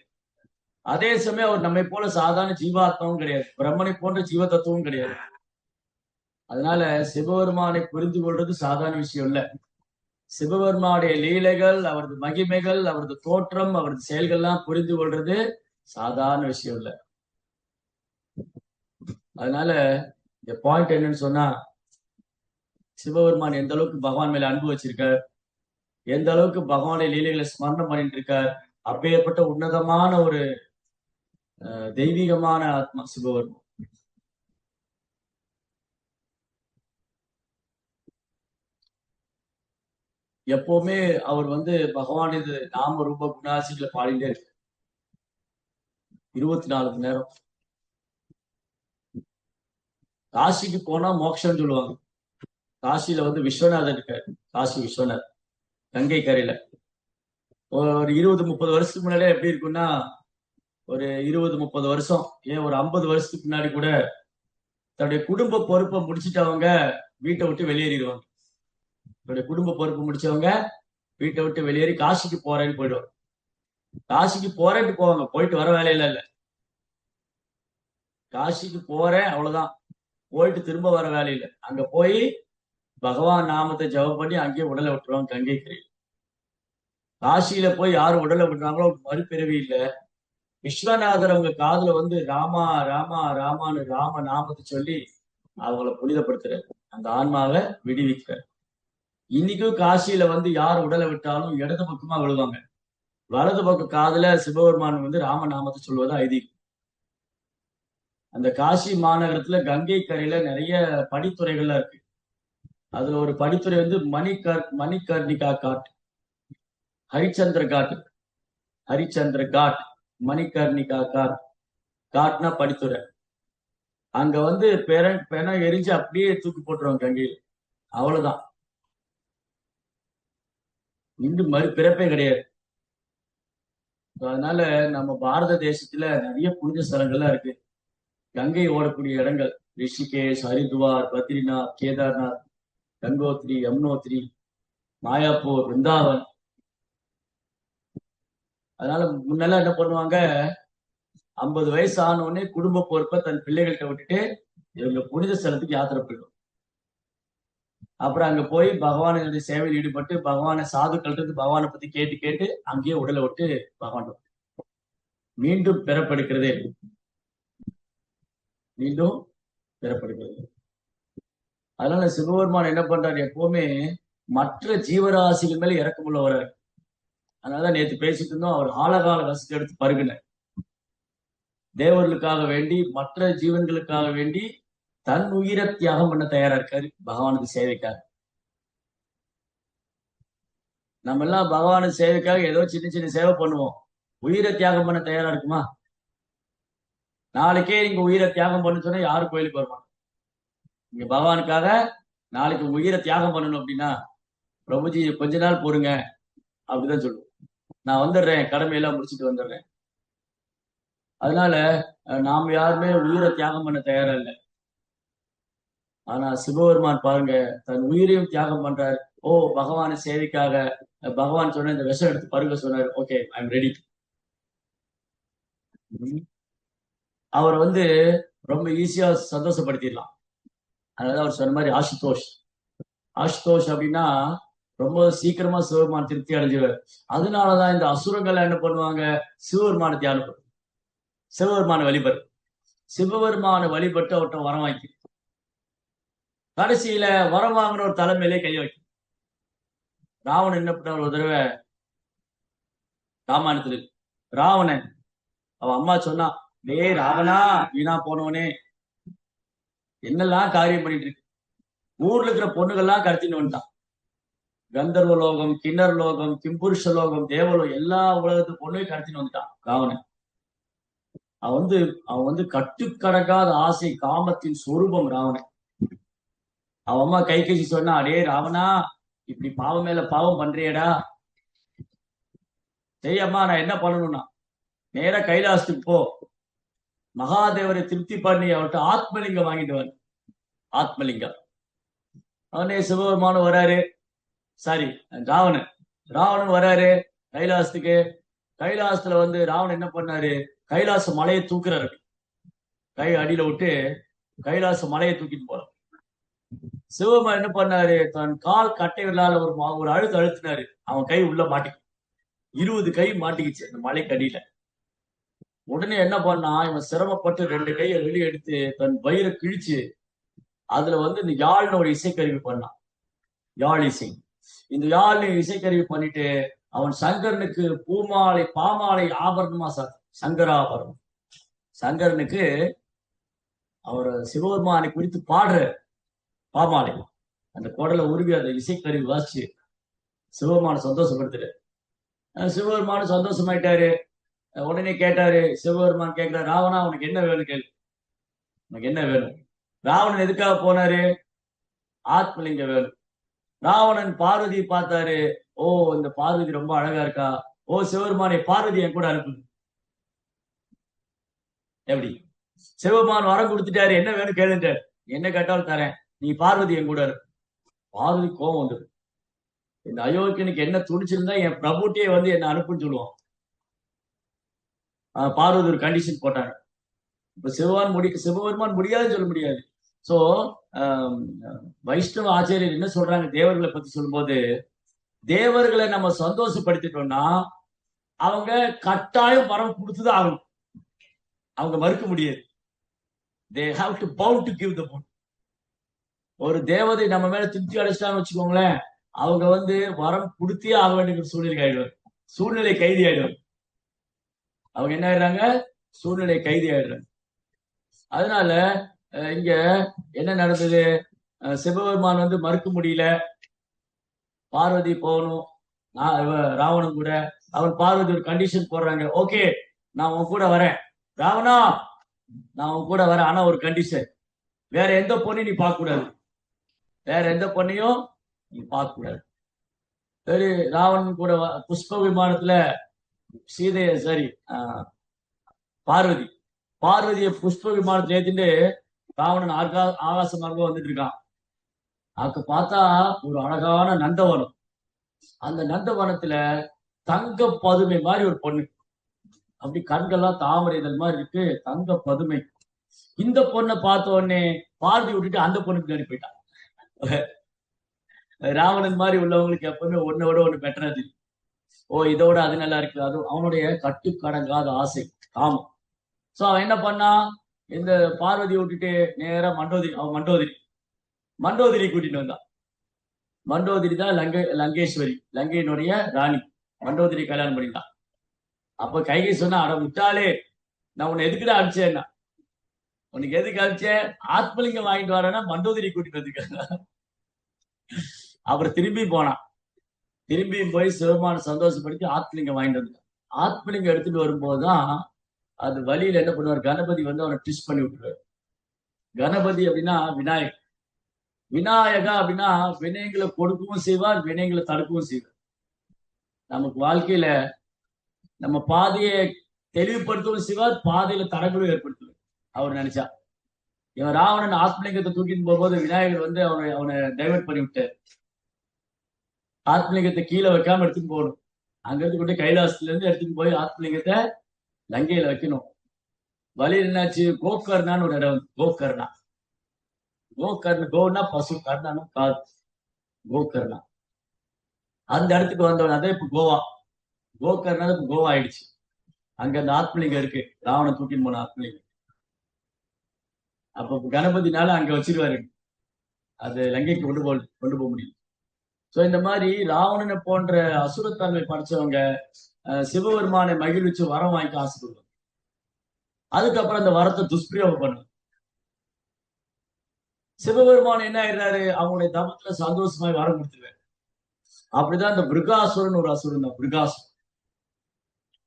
A: அதே சமயம் அவர் நம்மை போல சாதாரண ஜீவாத்மாவும் கிடையாது, பிரம்மனை போன்ற ஜீவ தத்துவமும் கிடையாது. அதனால சிவபெருமானை புரிந்து கொள்றது சாதாரண விஷயம் இல்ல. சிவபெருமானுடைய லீலைகள், அவரது மகிமைகள், அவரது தோற்றம், அவரது செயல்கள்லாம் புரிந்து கொள்றது சாதாரண விஷயம் இல்ல. அதனால இந்த பாயிண்ட் என்னன்னு சொன்னா, சிவபெருமான் எந்த அளவுக்கு பகவான் மேல அன்பு வச்சிருக்கார், எந்த அளவுக்கு பகவானுடைய லீலைகளை ஸ்மரணம் பண்ணிட்டு இருக்கார். அப்பேற்பட்ட உன்னதமான ஒரு தெய்வீகமான ஆத்மா சிவபெருமான். எப்பவுமே அவர் வந்து பகவான் இது நாம ரூப குணாசிகளை பாடிட்டே இருக்கு 24 மணி நேரம். காசிக்கு போனா மோட்சம் சொல்லுவாங்க. காசியில வந்து விஸ்வநாதர் இருக்காரு. காசி விஸ்வநாதர் கங்கை கரையில ஒரு 20-30 வருஷத்துக்கு முன்னாடியே எப்படி இருக்குன்னா, ஒரு 20-30 வருஷம், ஏன் ஒரு 50 வருஷத்துக்கு முன்னாடி கூட தன்னுடைய குடும்ப பொறுப்பை முடிச்சுட்டவங்க வீட்டை விட்டு வெளியேறிடுவாங்க. தன்னுடைய குடும்ப பொறுப்பு முடிச்சவங்க வீட்டை விட்டு வெளியேறி காசிக்கு போறேன்னு போயிடுவாங்க. காசிக்கு போறேன்னு போவாங்க, போயிட்டு வர வேலையில இல்ல. காசிக்கு போறேன் அவ்வளவுதான், போயிட்டு திரும்ப வர வேலையில. அங்க போய் பகவான் நாமத்தை ஜெபம் பண்ணி அங்கேயே உடலை விட்டுருவாங்க கங்கை கரையில். காசியில போய் யாரும் உடலை விடுறாங்களோ மறுபிறவி இல்லை. விஸ்வநாதர் அவங்க காதுல வந்து ராமா ராமா ராமான்னு ராம நாமத்தை சொல்லி அவங்கள புனிதப்படுத்துறாரு, அந்த ஆன்மாவை விடுவிக்கிறார். இன்னைக்கும் காசியில வந்து யார் உடலை விட்டாலும் இடது பக்கமா விழுவாங்க, வலது பக்க காதுல சிவபெருமான் வந்து ராம நாமத்தை சொல்வது ஐதீகம். அந்த காசி மாநகரத்துல கங்கை கரையில நிறைய படித்துறைகள்லாம் இருக்கு. அதுல ஒரு படித்துறை வந்து மணிகர்ணிகா காட், ஹரிச்சந்திர காட், ஹரிச்சந்திர காட், மணிகர்ணிகா காட். காட்னா படித்துறை. அங்க வந்து பெணம் எரிஞ்சு அப்படியே தூக்கி போட்டுருவாங்க கங்கையில், அவ்வளவுதான். இன்னும் மறுபிறப்பே கிடையாது. அதனால நம்ம பாரத தேசத்துல நிறைய புனித ஸ்தலங்கள்லாம் இருக்கு. கங்கை ஓடக்கூடிய இடங்கள் ரிஷிகேஷ், ஹரித்வார், பத்ரிநாத், கேதார்நாத், கங்கோத்ரி, யமுனோத்ரி, மாயாப்பூர், விருந்தாவன். அதனால முன்னெல்லாம் என்ன பண்ணுவாங்க, 50 வயசு ஆன உடனே குடும்ப பொறுப்பை தன் பிள்ளைகள்கிட்ட விட்டுட்டு இவங்க புனித ஸ்தலத்துக்கு யாத்திரை போயிடும். அப்புறம் அங்க போய் பகவானுடைய சேவையில் ஈடுபட்டு பகவானை சாதுக்கள்கிட்ட இருந்து பகவானை பத்தி கேட்டு கேட்டு அங்கேயே உடலை விட்டு பகவான் மீண்டும் பெறப்படுகிறதே, மீண்டும் பெறப்படுகிறது. அதனால சிவபெருமான் என்ன பண்றாரு, எப்பவுமே மற்ற ஜீவராசிகள் மேல இறக்கமுள்ள வர்றாரு. அதனாலதான் நேற்று பேசிட்டு இருந்தோம், அவர் ஆழகால வசதி எடுத்து பருகினார். தேவர்களுக்காக வேண்டி மற்ற ஜீவன்களுக்காக வேண்டி தன் உயிரை தியாகம் பண்ண தயாரா இருக்காரு பகவானுக்கு சேவைக்காக. நம்ம எல்லாம் பகவானுக்கு சேவைக்காக ஏதோ சின்ன சின்ன சேவை பண்ணுவோம், உயிரை தியாகம் பண்ண தயாரா இருக்குமா? நாளைக்கே நீங்க உயிரை தியாகம் பண்ண சொன்னா யாரும் கோயிலுக்கு வருவாங்க. நீங்க பகவானுக்காக நாளைக்கு உயிரை தியாகம் பண்ணணும் அப்படின்னா, பிரபுஜி கொஞ்ச நாள் பொறுங்க அப்படிதான் சொல்லுவோம். நான் வந்துடுறேன், கடமையெல்லாம் முடிச்சுட்டு வந்துடுறேன். அதனால நாம் யாருமே உயிரை தியாகம் பண்ண தயாரா இல்லை. ஆனா சிவபெருமான் பாருங்க, தன் உயிரையும் தியாகம் பண்றாரு. ஓ, பகவான சேவைக்காக பகவான் சொன்ன இந்த விஷம் எடுத்து பருக சொன்னாரு. Okay, I am ready. அவர் வந்து ரொம்ப ஈஸியா சந்தோஷப்படுத்திடலாம். அதாவது அவர் சொன்ன மாதிரி ஆசுதோஷ், ஆசுதோஷ் அப்படின்னா ரொம்ப சீக்கிரமா சிவபெருமான் திருப்தி அடைஞ்சிருவார். அதனாலதான் இந்த அசுரங்கள் என்ன பண்ணுவாங்க, சிவபெருமான தியானம், சிவபெருமான வழிபடு, சிவபெருமான வழிபட்டு அவர்கிட்ட வரம் வாங்கி கடைசியில வரம் வாங்கின ஒரு தலைமையிலே கைய வைக்கும். ராவணன் என்ன பண்ண, ஒரு தடவை ராமாயணத்துல ராவணன் அவன் அம்மா சொன்னா, டே ராவணா, வீணா போனவனே, என்னெல்லாம் காரியம் பண்ணிட்டு இருக்கு, ஊர்ல இருக்கிற பொண்ணுகள்லாம் கடத்தின்னு வந்துட்டான். கந்தர்வ லோகம், கிண்ணர் லோகம், கிம்புருஷ லோகம், தேவலோகம், எல்லா உலகத்து பொண்ணையும் கடத்தின்னு வந்துட்டான் ராவணன். அவன் வந்து கட்டுக்கடக்காத ஆசை, காமத்தின் சொரூபம் ராவணன். அவன் அம்மா கை கசி சொன்னா, அடே ராவணா, இப்படி பாவம் மேல பாவம் பண்றியடா, செய்யம்மா, நான் என்ன பண்ணணும்னா நேர கைலாசத்துக்கு போ, மகாதேவரை திருப்தி பண்ணி அவர்கிட்ட ஆத்மலிங்கம் வாங்கிட்டு வர. ஆத்மலிங்கம். அவனே சிவபெருமானும் வராரு, சாரி ராவணன் வராரு கைலாசத்துக்கு. கைலாசத்துல வந்து ராவணன் என்ன பண்ணாரு, கைலாச மலையை தூக்குறாரு, கை அடியில விட்டு கைலாச மலையை தூக்கிட்டு போறான். சிவபெருமான் என்ன பண்ணாரு, தன் கால் கட்டை விரலால ஒரு அழுத்து அழுத்தினாரு, அவன் கை உள்ள மாட்டிக்கு, 20 கை மாட்டிக்கிச்சு அந்த மலைக்கு அடியில. உடனே என்ன பண்ணா, இவன் சிரமப்பட்டு 2 கையை வெளியே எடுத்து தன் வயிறை கிழிச்சு அதுல வந்து இந்த யாழ்னு ஒரு இசைக்கருவி பண்ணான், யாழ் இசை. இந்த யாழ் இசைக்கருவி பண்ணிட்டு அவன் சங்கரனுக்கு பாமாலை ஆபரணமா சங்கராபரணம். சங்கரனுக்கு அவர் சிவபெருமானை குறித்து பாடுற பாமாலை, அந்த குடலை உருவி அந்த இசைக்கருவி வாசிச்சு சிவபெருமான சந்தோஷப்படுத்துறாரு. சிவபெருமானும் சந்தோஷமாயிட்டாரு. உடனே கேட்டாரு, சிவபெருமான் கேட்கிறார், ராவணா உனக்கு என்ன வேணும் கேளு, உனக்கு என்ன வேணும்? ராவணன் எதுக்காக போனாரு? ஆத்மலிங்க வேணும். ராவணன் பார்வதியை பார்த்தாரு. ஓ, இந்த பார்வதி ரொம்ப அழகா இருக்கா. ஓ சிவபெருமானை, பார்வதி என் கூட அனுப்பு. எப்படி? சிவபெருமான் வரம் கொடுத்துட்டாரு, என்ன வேணும் கேளுட்டாரு. என்ன கேட்டாலும் தரேன், நீ பார்வதி என் கூட அனுப்பு. பார்வதி கோவம் வந்தது. இந்த அயோக்கியனுக்கு என்ன துணிச்சிருந்தா என் பிரபுட்டியே வந்து என்ன அனுப்புன்னு சொல்லுவான். பார்வதி ஒரு கண்டிஷன் போட்டாங்க. இப்ப சிவபெருமான் முடியாதுன்னு சொல்ல முடியாது. சோ வைஷ்ணவ ஆச்சாரியர் என்ன சொல்றாங்க தேவர்களை பத்தி சொல்லும்போது, தேவர்களை நம்ம சந்தோஷப்படுத்திட்டோம்னா அவங்க கட்டாயம் வரம் கொடுத்துதான் ஆகணும். அவங்க மறுக்க முடியாது. they have to bound to give the boon. ஒரு தேவதை நம்ம மேல திருப்தி அடைச்சிட்டான்னு வச்சுக்கோங்களேன், அவங்க வந்து வரம் கொடுத்தே ஆக வேண்டிய சூழ்நிலை ஆயிடுவார். சூழ்நிலை கைதி ஆயிடுவார். அவங்க என்ன ஆயிடுறாங்க? சூழ்நிலை கைதி ஆயிடுறாங்க. அதனால இங்க என்ன நடந்தது? சிவபெருமான் வந்து மறுக்க முடியல. பார்வதி போகணும், ராவணன் கூட. அவன் பார்வதி ஒரு கண்டிஷன் போடுறாங்க. ஓகே, நான் உன் கூட வரேன் ராவணா, நான் உன் கூட வரேன். ஆனா ஒரு கண்டிஷன், வேற எந்த பொண்ணையும் நீ பார்க்க கூடாது, வேற எந்த பொண்ணையும் நீ பார்க்க கூடாது. சரி, ராவணன் கூட புஷ்ப விமானத்துல சீதைய சரி பார்வதிய புஷ்ப விமானத்துல ஏத்திட்டு ராவணன் ஆகாச மார்க்கம் வந்துட்டு இருக்கான். அதுக்கு பார்த்தா ஒரு அழகான நந்தவனம். அந்த நந்தவனத்துல தங்க பதுமை மாதிரி ஒரு பொண்ணு, அப்படி கண்கள்லாம் தாமரை இதழ் மாதிரி இருக்கு, தங்க பதுமை. இந்த பொண்ணை பார்த்த உடனே பார்வதி விட்டுட்டு அந்த பொண்ணுக்கு தேடி போயிட்டான். ராவணன் மாதிரி உள்ளவங்களுக்கு எப்பவுமே ஒன்னோட ஒண்ணு பெட்டரா தெரியும். ஓ, இதோட அது நல்லா இருக்கு, அது அவனுடைய கட்டுக்கடங்காத ஆசை, காமம். சோ அவன் என்ன பண்ணான்? இந்த பார்வதியை விட்டுட்டு நேரா மண்டோதரி கூட்டிட்டு வந்தான். மண்டோதரி தான் லங்கேஸ்வரி, லங்கையினுடைய ராணி. மண்டோதரி கல்யாணம் பண்ணிட்டான். அப்ப கைகை சொன்னா, அட விட்டாலே, நான் உன்னை எதுக்குடா அனுப்பிச்சேன்னா, உனக்கு எதுக்கு அனுப்பிச்சேன்? ஆத்மலிங்கம் வாங்கிட்டு வரேன்னா மண்டோதரி கூட்டிட்டு வந்துருக்காங்க. அப்புறம் திரும்பியும் போய் சிவமான சந்தோஷப்படுத்தி ஆத்மலிங்கம் வாங்கிட்டு வந்துட்டான். ஆத்மலிங்கம் எடுத்துட்டு வரும்போதுதான் அது வழியில என்ன பண்ணுவார், கணபதி வந்து அவனை ட்விஸ்ட் பண்ணி விட்டுருவார். கணபதி அப்படின்னா விநாயகர். விநாயகா அப்படின்னா வினயங்களை கொடுக்கவும் செய்வார், வினயங்களை தடுக்கவும் செய்வார். நமக்கு வாழ்க்கையில நம்ம பாதையை தெளிவுபடுத்தவும் செய்வார், பாதையில தடங்களும் ஏற்படுத்துவார் அவர் நினைச்சா. இவன் ராவணன் ஆத்மலிங்கத்தை தூக்கிட்டு போகும்போது விநாயகர் வந்து அவனை டைவர்ட் பண்ணி விட்டார். ஆத்மலிங்கத்தை கீழே வைக்காம எடுத்துட்டு போகணும். அங்க இருந்து கொண்டு கைலாசத்துல இருந்து எடுத்துட்டு போய் ஆத்மலிங்கத்தை லங்கையில வைக்கணும். வழியில் என்னாச்சு? கோகர்ணான்னு ஒரு இடம். கோன்னா பசு, கர்ணானும் காது. கோகர்ணா அந்த இடத்துக்கு வந்தவன் அதே இப்ப கோகர்ணா இப்ப கோவா ஆயிடுச்சு. அங்க அந்த ஆத்மலிங்கம் இருக்கு, ராவணன் தூக்கின்னு போன ஆத்மலிங்கம். அப்ப கணபதினால அங்க வச்சிருவாரு, அது லங்கைக்கு கொண்டு போக முடியும். சோ இந்த மாதிரி ராவணனை போன்ற அசுரத்தன்மை படிச்சவங்க சிவபெருமானை மகிழ்ச்சி வரம் வாங்கிக்க ஆசைப்படுவாங்க. அதுக்கப்புறம் அந்த வரத்தை துஷ்பிரயோகம் பண்ணுவாங்க. சிவபெருமான் என்ன ஆயிடுறாரு? அவங்களுடைய தபத்துல சந்தோஷமாய் வரம் கொடுத்துருவாரு. அப்படிதான் இந்த பிருகாசுரன் ஒரு அசுரன் தான். பிருகாசுரன்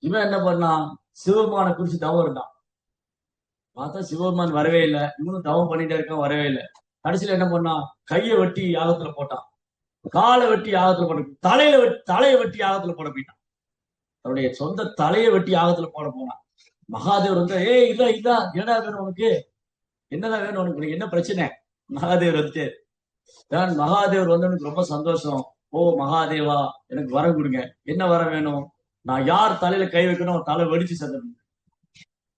A: இவன் என்ன பண்ணான்? சிவபெருமானை குறிச்சு தவம் இருந்தான். பார்த்தா சிவபெருமான் வரவே இல்லை. இவனும் தவம் பண்ணிட்டே இருக்கான், வரவே இல்லை. கடைசியில என்ன பண்ணான்? கையை வெட்டி யாகத்துல போட்டான், காலை வெட்டி யாகத்துல போட, தலையை வெட்டி யாகத்துல போட போயிட்டான். அவருடைய சொந்த தலையை வெட்டி யாகத்துல போனான். மகாதேவர் வந்து, இதா என்னடா வேணும் உனக்கு, என்னதான் வேணும் உனக்கு, என்ன பிரச்சனை? மகாதேவர் வந்து மகாதேவர் வந்து எனக்கு ரொம்ப சந்தோஷம். ஓ மகாதேவா, எனக்கு வரம் கொடுங்க. என்ன வரம் வேணும்? நான் யார் தலையில கை வைக்கணும் தலை வெடிச்சு செதறணும்.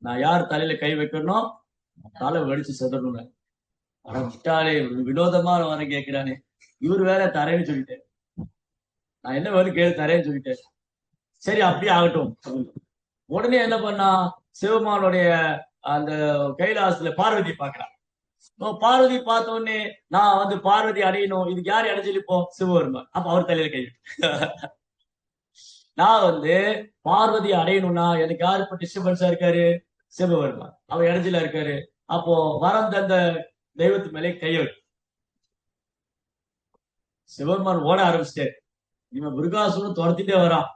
A: நான் யார் தலையில கை வைக்கணும் தலை வெடிச்சு செதறணுங்க. விட்டாலே வினோதமா வரம் கேட்கிறானே, இவர் வேற தரேன்னு சொல்லிட்டேன். நான் என்ன வேணும் கேள்வி தரேன்னு சொல்லிட்டேன். சரி அப்படியே ஆகட்டும். உடனே என்ன பண்ணா? சிவபெருமானுடைய அந்த கைலாசத்துல பார்வதி பாக்குறான். பார்வதி பார்த்த உடனே, நான் வந்து பார்வதி அடையணும், இதுக்கு யாரு அடைஞ்சிருப்போம்? சிவபெருமான். அப்ப அவர் தலையில கை நான் வந்து பார்வதி அடையணும்னா எனக்கு யாரு இப்ப டிஸ்டர்பன்ஸா இருக்காரு? சிவபெருமான். அவர் இடைஞ்சில இருக்காரு. அப்போ வரம் தந்த தெய்வத்து மேலே கையை சிவபெருமான் ஓட ஆரம்பிச்சிட்டாரு. இவன் விருகாசுரன் துரத்திட்டே வரான்.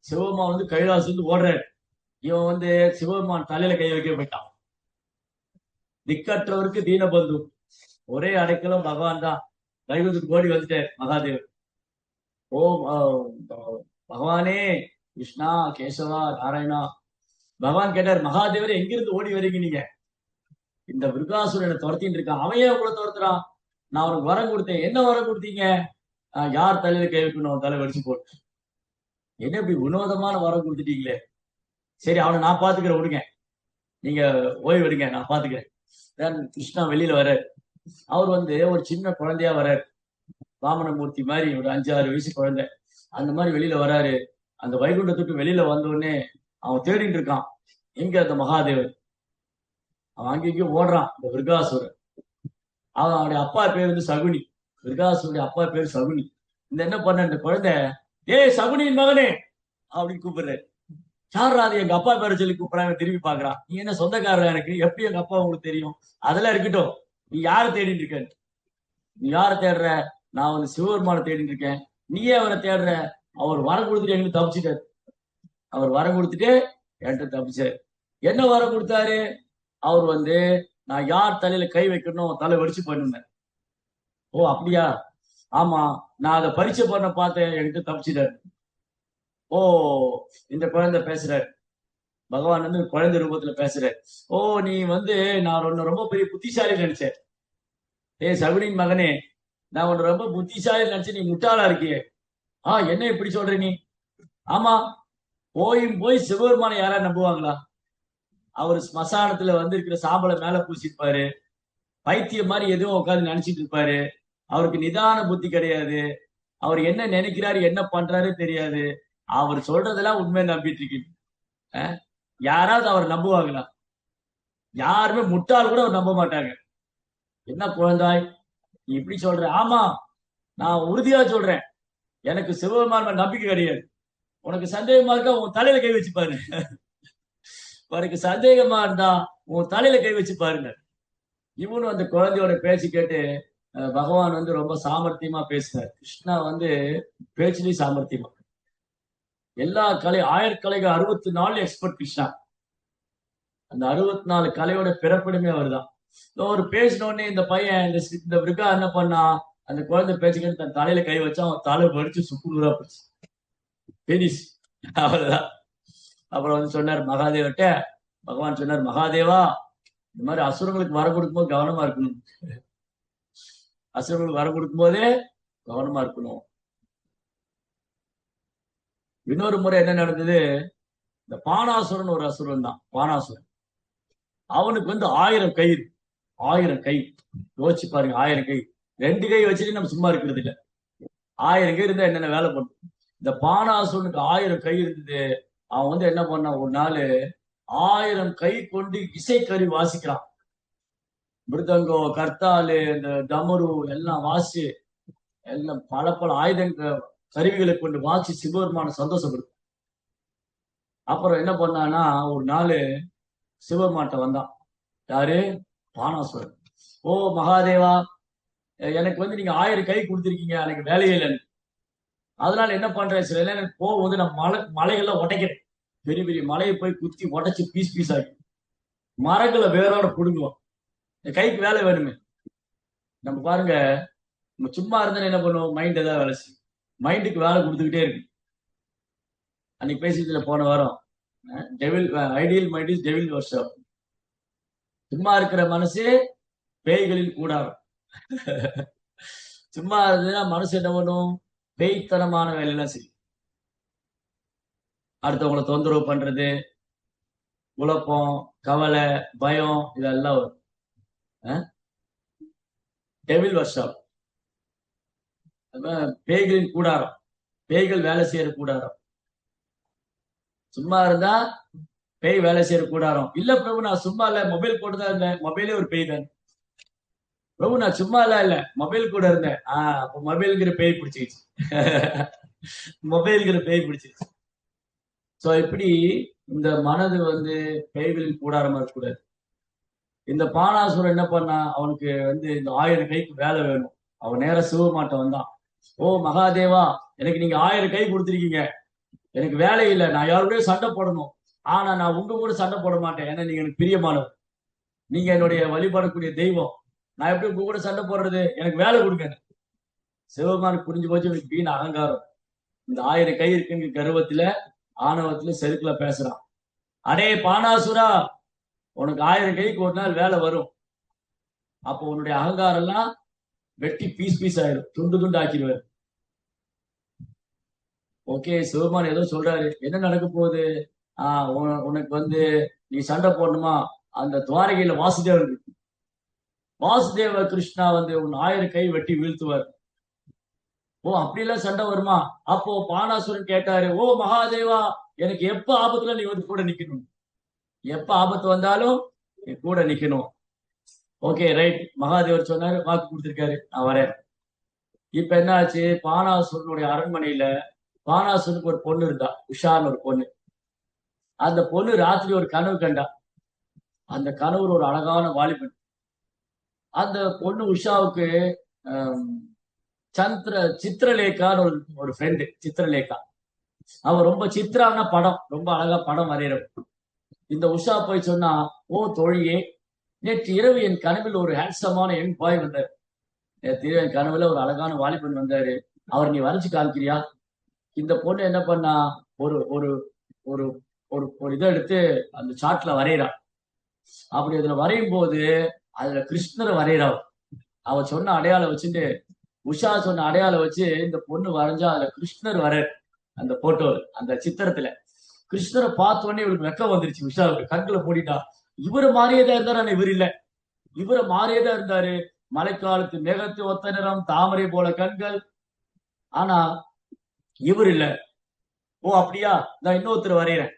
A: சிவபெருமான் வந்து கைலாசம் வந்து ஓடுறாரு. இவன் வந்து சிவபெருமான் தலையில கை வைக்க போயிட்டான். திக்கற்றவருக்கு தீனபந்து, ஒரே அடைக்கலம் பகவான் தான். வைகுந்தத்துக்கு ஓடி வந்துட்டார் மகாதேவர். ஓ பகவானே, கிருஷ்ணா, கேசவா, நாராயணா. பகவான் கேட்டார், மகாதேவர் எங்கிருந்து ஓடி வரீங்க நீங்க? இந்த விருகாசுரனை துரத்தின்னு இருக்கான். அவன் ஏன் உங்களை துரத்துறான்? நான் அவனுக்கு வரம் கொடுத்தேன். என்ன வரம் கொடுத்தீங்க? யார் தலையில கை வைக்கணும் தலை வடிச்சு போட்டு. என்ன இப்படி வினோதமான வரம் கொடுத்துட்டீங்களே. சரி, அவனை நான் பாத்துக்கிறேன், விடுங்க, நீங்க ஓய்வு எடுங்க, நான் பாத்துக்கிறேன். கிருஷ்ணா வெளியில வர்றாரு. அவர் வந்து ஒரு சின்ன குழந்தையா வர்றாரு. வாமனமூர்த்தி மாதிரி ஒரு 5-6 வயசு குழந்தை. அந்த மாதிரி வெளியில வராரு. அந்த வைகுண்டத்துக்கு வெளியில வந்த உடனே அவன் தேடிட்டு இருக்கான், எங்க அந்த மகாதேவர். அவன் அங்கேயும் ஓடுறான். இந்த விருகாசுரன், அவனுடைய அப்பா பேர் வந்து சகுனி. விருகாசுடைய அப்பா பேர் சகுனி. இந்த என்ன பண்ண இந்த குழந்தை, ஏய் சகுனியின் மகனே அப்படின்னு கூப்பிடுறாரு. சார்ராது எங்க அப்பா பேரை சொல்லி கூப்பிடுறாங்க. திரும்பி பாக்குறான். நீ என்ன சொந்தக்காரர் எனக்கு? எப்படி எங்க அப்பா உங்களுக்கு தெரியும்? அதெல்லாம் இருக்கட்டும், நீ யாரை தேடிட்டு இருக்க? நீ யாரை தேடுற? நான் வந்து சிவபெருமானை தேடிட்டு இருக்கேன். நீயே அவரை தேடுற? அவர் வரம் கொடுத்துட்டு எங்களுக்கு தப்பிச்சிட்டாரு. அவர் வரம் கொடுத்துட்டு என்கிட்ட தப்பிச்சாரு. என்ன வரம் கொடுத்தாரு? அவர் வந்து நான் யார் தலையில கை வைக்கணும் தலை வெடிச்சு போயிருந்தேன். ஓ அப்படியா? ஆமா, நான் அதை பரீட்சை பண்ண பார்த்தேன், என்கிட்ட தப்பிச்சிட்டாரு. ஓ, இந்த குழந்தை பேசுறாரு. பகவான் வந்து குழந்தை ரூபத்துல பேசுறாரு. ஓ, நீ வந்து நான் உன்னை ரொம்ப பெரிய புத்திசாலி நினைச்சேன். சகுனின் மகனே, நான் உன்னை ரொம்ப புத்திசாலி நினைச்சு, நீ முட்டாளா இருக்கியே. என்ன இப்படி சொல்ற நீ? ஆமா, போய் சிவபெருமானை யாரா நம்புவாங்களா? அவர் ஸ்மசானத்துல வந்து இருக்கிற சாம்பலை மேல பூசிருப்பாரு. பைத்தியம் மாதிரி எதுவும் உட்காந்து நினைச்சிட்டு இருப்பாரு. அவருக்கு நிதான புத்தி கிடையாது. அவர் என்ன நினைக்கிறாரு, என்ன பண்றாரு தெரியாது. அவர் சொல்றதெல்லாம் உண்மையை நம்பிட்டு இருக்கீங்க. யாராவது அவர் நம்புவாங்களா? யாருமே, முட்டாள் கூட அவர் நம்ப மாட்டாங்க. என்ன குழந்தாய் நீ இப்படி சொல்ற? ஆமா, நான் உறுதியா சொல்றேன், எனக்கு சிவபெருமான் நம்பிக்கை கிடையாது. உனக்கு சந்தேகமா இருக்கா, உன் தலையில கை வச்சு பாரு. உனக்கு சந்தேகமா இருந்தா உன் தலையில கை வச்சு பாருங்க. இவனும் அந்த குழந்தையோட பேச்சு கேட்டு பகவான் வந்து ரொம்ப சாமர்த்தியமா பேசினார். கிருஷ்ணா வந்து பேச்சுலயும் சாமர்த்தியமா, எல்லா கலை, 1000 கலைகள் 64 எக்ஸ்பர்ட் கிருஷ்ணா. அந்த 64 கலையோட பிறப்பிடமே அவர்தான். ஒரு பேசின உடனே இந்த பையன், இந்த விருகா என்ன பண்ணா, அந்த குழந்தை பேச்சுக்கிட்டு தன் தலையில கை வச்சா அவன் தலை படிச்சு சுக்குநூறா போச்சு. பெரிஸ், அவ்வளவுதான். அப்புறம் வந்து சொன்னார் மகாதேவர்கிட்ட. பகவான் சொன்னார், மகாதேவா, இந்த மாதிரி அசுரங்களுக்கு வர கொடுக்கும்போது கவனமா இருக்கணும். அசுரங்களுக்கு வர கொடுக்கும் போதே கவனமா இருக்கணும். இன்னொரு முறை என்ன நடந்தது? இந்த பானாசுரன் ஒரு அசுரன் தான். பானாசுரன், அவனுக்கு வந்து 1000 கை, 1000 கை. யோசிச்சு பாருங்க, 1000 கை. 2 கை வச்சுட்டு நம்ம சும்மா இருக்கிறது இல்ல. 1000 கை இருந்தா என்னென்ன வேலை பண்ணும். இந்த பானாசுரனுக்கு 1000 கை இருந்தது. அவன் வந்து என்ன பண்ணான், ஒரு நாள் 1000 கை கொண்டு இசைக்கருவி வாசிக்கிறான். மிருதங்கம், கர்த்தாலு, இந்த டமரு எல்லாம் வாசி, எல்லாம் பல பல ஆயுதங்கள் கருவிகளை கொண்டு வாசி சிவபெருமான சந்தோஷப்படுத்த. அப்புறம் என்ன பண்ணான்னா, ஒரு நாள் சிவபெருமான்ட்ட வந்தான். யாரு? பானாசுரன். ஓ மகாதேவா, எனக்கு வந்து நீங்க 1000 கை கொடுத்துருக்கீங்க, எனக்கு வேலையே இல்லைன்னு. அதனால என்ன பண்றேன், சில நேரம் எனக்கு போகும் வந்து நான் மலைகள்லாம் உடைக்கிறேன். பெரிய பெரிய மலையை போய் குத்தி உடைச்சு பீஸ் பீஸ் ஆகி மரங்களை வேரோட புடுங்குவோம். கைக்கு வேலை வேணுமே. நம்ம பாருங்க, நம்ம சும்மா இருந்தா என்ன பண்ணுவோம், மைண்ட் ஏதாவது வேலை செய்யும். மைண்டுக்கு வேலை கொடுத்துக்கிட்டே இருக்கு. அன்னைக்கு பேசியதுல போன வாரம், devil ideal mind is devil workshop. சும்மா இருக்கிற மனசு பேய்களில் கூடாரம். சும்மா இருந்ததுன்னா மனசு என்ன பண்ணும், பேய்த்தனமான வேலையெல்லாம் செய்யும். அடுத்தவங்களை தொந்தரவு பண்றது, குழப்பம், கவலை, பயம், இதெல்லாம் வரும். டெவில் வர்க்ஷாப், பேய்களின் கூடாரம், பேய்கள் வேலை செய்யற கூடாரம். சும்மா இருந்தா பேய் வேலை செய்யற கூடாரம். இல்ல பிரபு, நான் சும்மா இல்ல, மொபைல் போட்டுதான் இருந்தேன். மொபைலே ஒரு பேய் தான். பிரபு, நான் சும்மா இல்ல, மொபைல் கூட இருந்தேன். அப்ப மொபைலுங்கிற பேய் பிடிச்சிருச்சு. மொபைலுங்கிற பேய் பிடிச்சிருச்சு. சோ இப்படி இந்த மனது வந்து பேய்களின் கூடாரமா இருக்கக்கூடாது. இந்த பானாசுரன் என்ன பண்ணா, அவனுக்கு வந்து இந்த 1000 கைக்கு வேலை வேணும். அவன் நேர சிவபெருமான்ட்ட வந்தான். ஓ மகாதேவா, எனக்கு நீங்க 1000 கை கொடுத்துருக்கீங்க, எனக்கு வேலை இல்லை, நான் யாருடையும் சண்டை போடணும், ஆனா நான் உங்க கூட சண்டை போட மாட்டேன், ஏன்னா நீங்க எனக்கு பிரியமானவர், நீங்க என்னுடைய வழிபடக்கூடிய தெய்வம், நான் எப்படி உங்க கூட சண்டை போடுறது, எனக்கு வேலை கொடுங்க. சிவபெருமானுக்கு புரிஞ்சு போச்சு இவனுக்கு வீண் அகங்காரம், இந்த 1000 கை இருக்குங்க கர்வத்துல ஆணவத்துல செருக்குல பேசுறான். அடே பானாசுரா, உனக்கு 1000 கைக்கு ஒரு நாள் வேலை வரும், அப்போ உன்னுடைய அகங்காரம் எல்லாம் வெட்டி பீஸ் பீஸ் ஆயிடும், துண்டு துண்டு ஆக்கிடுவாரு. ஓகே, சிவபெருமான் ஏதோ சொல்றாரு, என்ன நடக்க போகுது? உனக்கு வந்து நீ சண்டை போடணுமா, அந்த துவாரகையில வாசுதேவன் இருக்கு, வாசுதேவ கிருஷ்ணா வந்து உன் 1000 கை வெட்டி வீழ்த்துவார். ஓ அப்படியெல்லாம் சண்டை வருமா? அப்போ பானாசுரன் கேட்டாரு, ஓ மகாதேவா, எனக்கு எப்ப ஆபத்துல நீ வந்து கூட நிக்கணும், எப்ப ஆபத்து வந்தாலும் நீ கூட நிக்கணும். ஓகே ரைட், மகாதேவர் சொன்னாரு, வாக்கு கொடுத்திருக்காரு, நான் வரேன். இப்ப என்ன ஆச்சு, பானாசுரனுடைய அரண்மனையில பானாசுரனுக்கு ஒரு பொண்ணு இருந்தா, உஷான்னு ஒரு பொண்ணு. அந்த பொண்ணு ராத்திரி ஒரு கனவு கண்டா. அந்த கனவு ஒரு அழகான வாலிபன். அந்த பொண்ணு உஷாவுக்கு சித்திரலேகான்னு ஒரு ஃப்ரெண்டு, சித்திரலேகா. அவ ரொம்ப சித்திரான படம், ரொம்ப அழகா படம் வரைகிறவன். இந்த உஷா போய் சொன்னா, ஓ தோழியே, நேற்று இரவு என் கனவில் ஒரு ஹேண்ட்ஸமான யங் பாய் வந்தார், நேற்று இரவு என் கனவுல ஒரு அழகான வாலிபன் வந்தாரு, அவர் நீ வரைச்சு காமிக்கிறியா? இந்த பொண்ணு என்ன பண்ணா, ஒரு ஒரு ஒரு ஒரு ஒரு இதை எடுத்து அந்த சாட்ல வரைகிறான். அப்படி அதுல வரையும் போது அதுல கிருஷ்ணரை வரைகிறான். அவ சொன்ன அடையாளம் வச்சுட்டு, உஷா சொன்ன அடையாளம் வச்சு இந்த பொண்ணு வரைஞ்சா அதுல கிருஷ்ணர் வர, அந்த போட்டோ அந்த சித்திரத்துல கிருஷ்ணரை பார்த்த உடனே இவருக்கு வெக்கம் வந்துருச்சு. உஷாவுக்கு கண்களை மூடிட்டா. இவரை மாறியதா இருந்தாரு, ஆனா இவர் இல்ல, இவரை மாறியதா இருந்தாரு. மழைக்காலத்து மேகத்து ஒத்த நிறம், தாமரை போல கண்கள், ஆனா இவர் இல்ல. ஓ அப்படியா, நான் இன்னொருத்தர் வரைகிறேன்.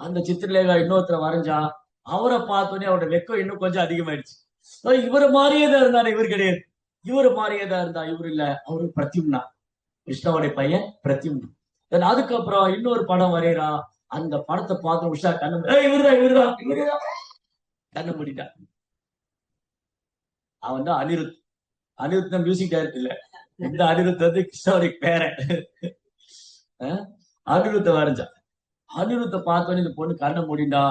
A: அந்த சித்திரலேகா இன்னொருத்தர் வரைஞ்சா, அவரை பார்த்தோன்னே அவரோட வெக்கம் இன்னும் கொஞ்சம் அதிகமாயிடுச்சு. இவரை மாறியதா இருந்தாரு, இவர் கிடையாது. இவரு மாறியதா இருந்தா, இவர் இல்ல, அவரு பிரத்யும்னா, கிருஷ்ணாவுடைய பையன் பிரத்யும்னா. அதுக்கப்புறம் இன்னொரு படம் வரைகிறா. அந்த படத்தை பார்த்து உஷா கண்ணு, இவருதான் இவருதான் இவருதான் கண்ணு மூடிட்டான். அவன் தான் அனிருத். அனிருத் தான் மியூசிக் டைரக்டர் இல்ல, இந்த அனிருத் வந்து கிருஷ்ணாவுடைய பேரன். அனிருத்தை வரைஞ்சான். அனிருத்தை பார்த்தோன்னே இந்த பொண்ணு கண்ணை மூடிண்டா.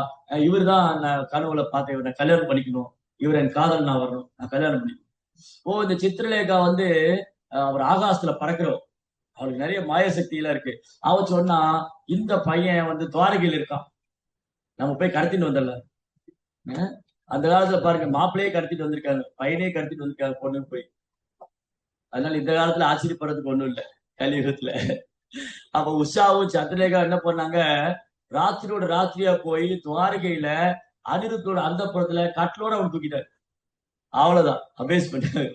A: இவர் தான் நான் கனவுல பார்த்தேன், இவரை கல்யாணம் பண்ணிக்கணும், இவர் என் காதல் நான் வரணும், நான் கல்யாணம் பண்ணிக்கணும். ஓ இந்த சித்திரலேகா வந்து அவர் ஆகாசத்துல பறக்கிறோம், அவளுக்கு நிறைய மாயசக்தி எல்லாம் இருக்கு. அவ சொன்னா, இந்த பையன் வந்து துவாரகையில் இருக்கான், நம்ம போய் கடத்திட்டு வந்துடலாம். அந்த காலத்துல பாருங்க, மாப்பிள்ளையே கடத்திட்டு வந்திருக்காங்க, பையனே கடத்திட்டு வந்திருக்காங்க பொண்ணு போய். அதனால இந்த காலத்துல ஆச்சரியப்படுறதுக்கு ஒண்ணும் இல்லை கலியுகத்துல. அப்ப உஷாவும் சந்திரலேகா என்ன பண்ணாங்க, ராத்திரியோட ராத்திரியா போய் துவாரகையில அனிருத்தோட அந்த புறத்துல கட்டிலோட அவன் தூக்கிட்டாரு. அவ்வளவுதான், அபேஸ் பண்ணாரு.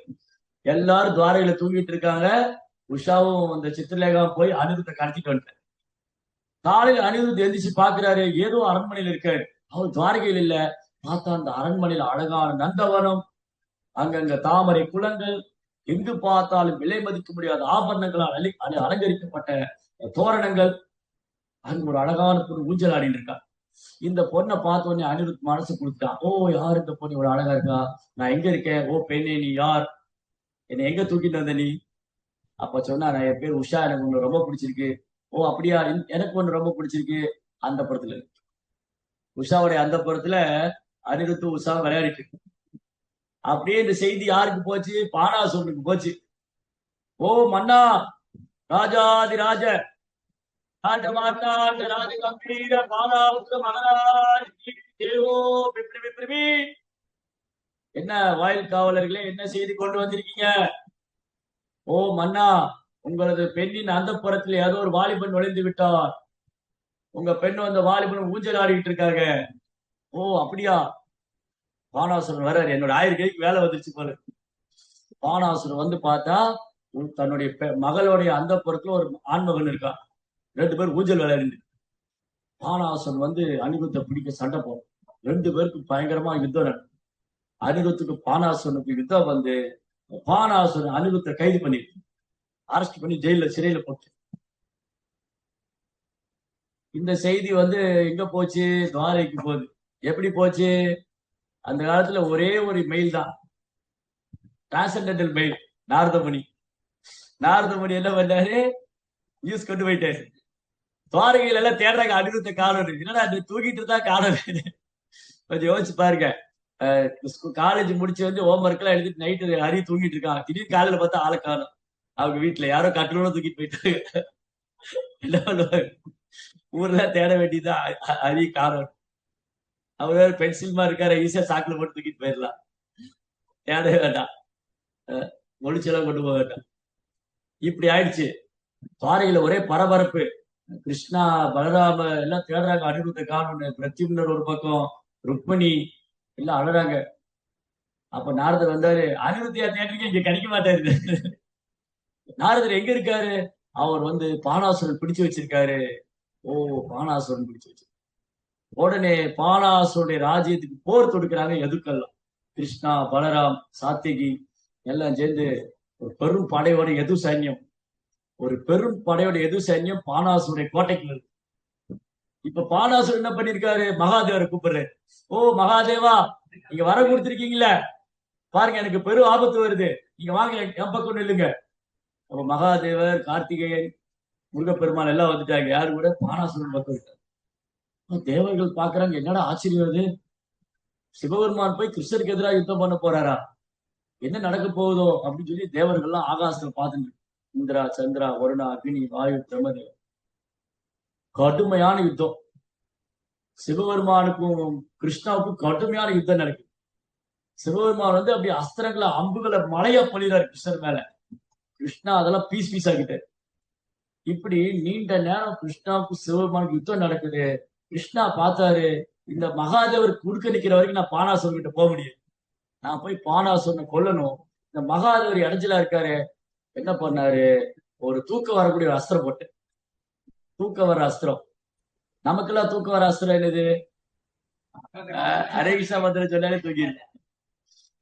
A: எல்லாரும் துவாரகையில தூங்கிட்டு இருக்காங்க. உஷாவும் அந்த சித்திரலேகாவும் போய் அனிருத்தை கடத்திட்டு வந்துட்டார். காலையில் அனிருத் எந்திரிச்சு பாக்குறாரு, ஏதோ அரண்மனையில இருக்காரு, அவர் துவாரகையில் இல்ல. பார்த்தா அந்த அரண்மனையில அழகான நந்தவனம், அங்கங்க தாமரை குளங்கள், எங்கு பார்த்தாலும் விலை மதிக்க முடியாத ஆபரணங்களால் அலங்கரிக்கப்பட்ட தோரணங்கள், அங்க ஒரு அழகான பொண்ணு ஊஞ்சல் ஆடிட்டு இருக்கா. இந்த பொண்ணை பார்த்த உடனே அனிருத் மனசு கொடுத்தான். ஓ யார் இந்த பொண்ணு இவ்வளவு அழகா இருக்கா, நான் எங்க இருக்கேன், ஓ பெண்ணே நீ யார், என்னை எங்க தூக்கிட்டு வந்த நீ? அப்ப சொன்னா, நான் என் பேர் உஷா, எனக்கு ஒண்ணு ரொம்ப பிடிச்சிருக்கு. ஓ அப்படியா, எனக்கு ஒண்ணு ரொம்ப பிடிச்சிருக்கு. அந்த புறத்துல உஷாவுடைய அந்த புறத்துல அனிருத்து உஷா விளையாடிட்டு இருக்கு. அப்படியே இந்த செய்தி யாருக்கு போச்சு, பானாசுரனுக்கு போச்சு. ஓ மன்னா, ராஜாதி ராஜ என்ன வாயில் காவலர்களே, என்ன செய்தி கொண்டு வந்திருக்கீங்க? ஓ மன்னா, உங்களது பெண்ணின் அந்த புறத்தில் ஏதோ ஒரு வாலிபன் நுழைந்து விட்டார், உங்க பெண் அந்த வாலிபன் ஊஞ்சல் ஆடிட்டு இருக்காங்க. ஓ அப்படியா, பானாசுரன் வர்றாரு, என்னோட 1000 கைக்கு வேலை வந்துருச்சு போல. பானாசுரன் வந்து பார்த்தா, தன்னுடைய மகளுடைய அந்த புறத்துல ஒரு ஆண்மகன் இருக்கான், 2 பேர் ஊஞ்சல் விளையாடிட்டு. பானாசுரன் வந்து அனிருத்தை பிடிக்க சண்டை போடும், 2 பேருக்கு பயங்கரமா யுத்தம் நடக்கும். அனிருத்துக்கு பானாசுரனுக்கு யுத்தம் வந்து பானாசுரன் அனிருத்தை கைது பண்ணிட்டு அரெஸ்ட் பண்ணி சிறையில போட்டு. இந்த செய்தி வந்து எங்க போச்சு, துவாரைக்கு போகுது. எப்படி போச்சு, அந்த காலத்துல ஒரே ஒரு மெயில் தான், டிரான்சென்டென்டல் மெயில். நாரதமுனி என்ன பண்ணாரு, நியூஸ் கொண்டு போயிட்டாரு. துவாரகையில எல்லாம் தேடுறாங்க அனிருத்த காணோம். என்னடா தூக்கிட்டு இருந்தா காணோம். கொஞ்சம் யோசிச்சு பாருங்க. காலேஜ் முடிச்சு வந்து ஹோம்ஒர்க் எல்லாம் எழுதிட்டு நைட்டு ஹரி தூங்கிட்டு இருக்கான். திடீர்னு காலையில பார்த்தா ஆளை காணும். அவங்க வீட்டுல யாரோ கட்டிலோட தூக்கிட்டு போயிட்டாங்க. என்ன பண்ணுவாங்க? ஊர்ல தேட வேண்டியதான் ஹரி காணும். அவர் வேற பென்சில் மாதிரி இருக்காரு, ஈஸியா சாக்குல போட்டு தூக்கிட்டு போயிடலாம். தேட வேண்டாம், ஒளிச்செல்லாம் கொண்டு போக வேண்டாம். இப்படி ஆயிடுச்சு. துவாரகையில ஒரே பரபரப்பு. கிருஷ்ணா பலராம எல்லாம் தேடுறாங்க, அனிருத்த காணும். பிரத்யும்னர் ஒரு பக்கம், ருக்மணி எல்லாம் அழறாங்க. அப்ப நாரதர் வந்தாரு. அனிருத்தியா தேடுறீங்க, இங்க கிடைக்க மாட்டாரு. நாரதர் எங்க இருக்காரு? அவர் வந்து பானாசுரன் பிடிச்சு வச்சிருக்காரு. ஓ, பானாசுரன் பிடிச்சு வச்சிருக்காரு. உடனே பானாசுரனுடைய ராஜ்யத்துக்கு போர் தொடுக்கிறாங்க எதுக்கெல்லாம். கிருஷ்ணா, பலராம், சாத்திகி எல்லாம் சேர்ந்து ஒரு பெரும் படையோட எது சைன்யம், ஒரு பெரும் படையோட எது சைன்யம் பானாசுரனுடைய கோட்டைக்கு வருது. இப்ப பானாசுரன் என்ன பண்ணிருக்காரு? மகாதேவரை கூப்பிடுறாரு. ஓ மகாதேவா, நீங்க வர கொடுத்திருக்கீங்களா? பாருங்க, எனக்கு பெரும் ஆபத்து வருது, நீங்க வாங்க என் பக்கம் நில்லுங்க. அப்ப மகாதேவர், கார்த்திகேயன், முருகப்பெருமான் எல்லாம் வந்துட்டாங்க. யாரு கூட? பானாசுரன் பக்கம் இருக்காரு. தேவர்கள் பாக்குறாங்க, என்னடா ஆச்சரியம் அது, சிவபெருமான் போய் கிருஷ்ணருக்கு எதிராக யுத்தம் பண்ண போறாரா, என்ன நடக்க போகுதோ அப்படின்னு சொல்லி தேவர்கள்லாம் ஆகாசத்துல பார்த்துட்டு, இந்திரா, சந்திரா, வருணா, அக்னி, வாயு, பிரம்மதேவர். கடுமையான யுத்தம். சிவபெருமானுக்கும் கிருஷ்ணாவுக்கும் கடுமையான யுத்தம் நடக்குது. சிவபெருமான் வந்து அப்படி அஸ்திரங்களை, அம்புகளை மழைய பொழிறாரு கிருஷ்ணர் மேல. கிருஷ்ணா அதெல்லாம் பீஸ் பீஸ் ஆகிட்டாரு. இப்படி நீண்ட நேரம் கிருஷ்ணாவுக்கும் சிவபெருமானுக்கு யுத்தம் நடக்குது. கிருஷ்ணா பார்த்தாரு, இந்த மகாதேவர் குறுக்க நிக்கிற வரைக்கும் நான் பானாசுரன் கிட்ட போக முடியும், நான் போய் பானாசுரனை கொல்லணும். இந்த மகாதேவர் இடைஞ்சலா இருக்காரு. என்ன பண்ணாரு? ஒரு தூக்கம் வரக்கூடிய ஒரு அஸ்திரம் போட்டு, தூக்கம் வர்ற அஸ்திரம். நமக்கெல்லாம் தூக்கம் வர அஸ்திரம் என்னது? ஹரேகிருஷ்ணா மந்திரம் சொன்னாலே தூக்கிடுவோம்.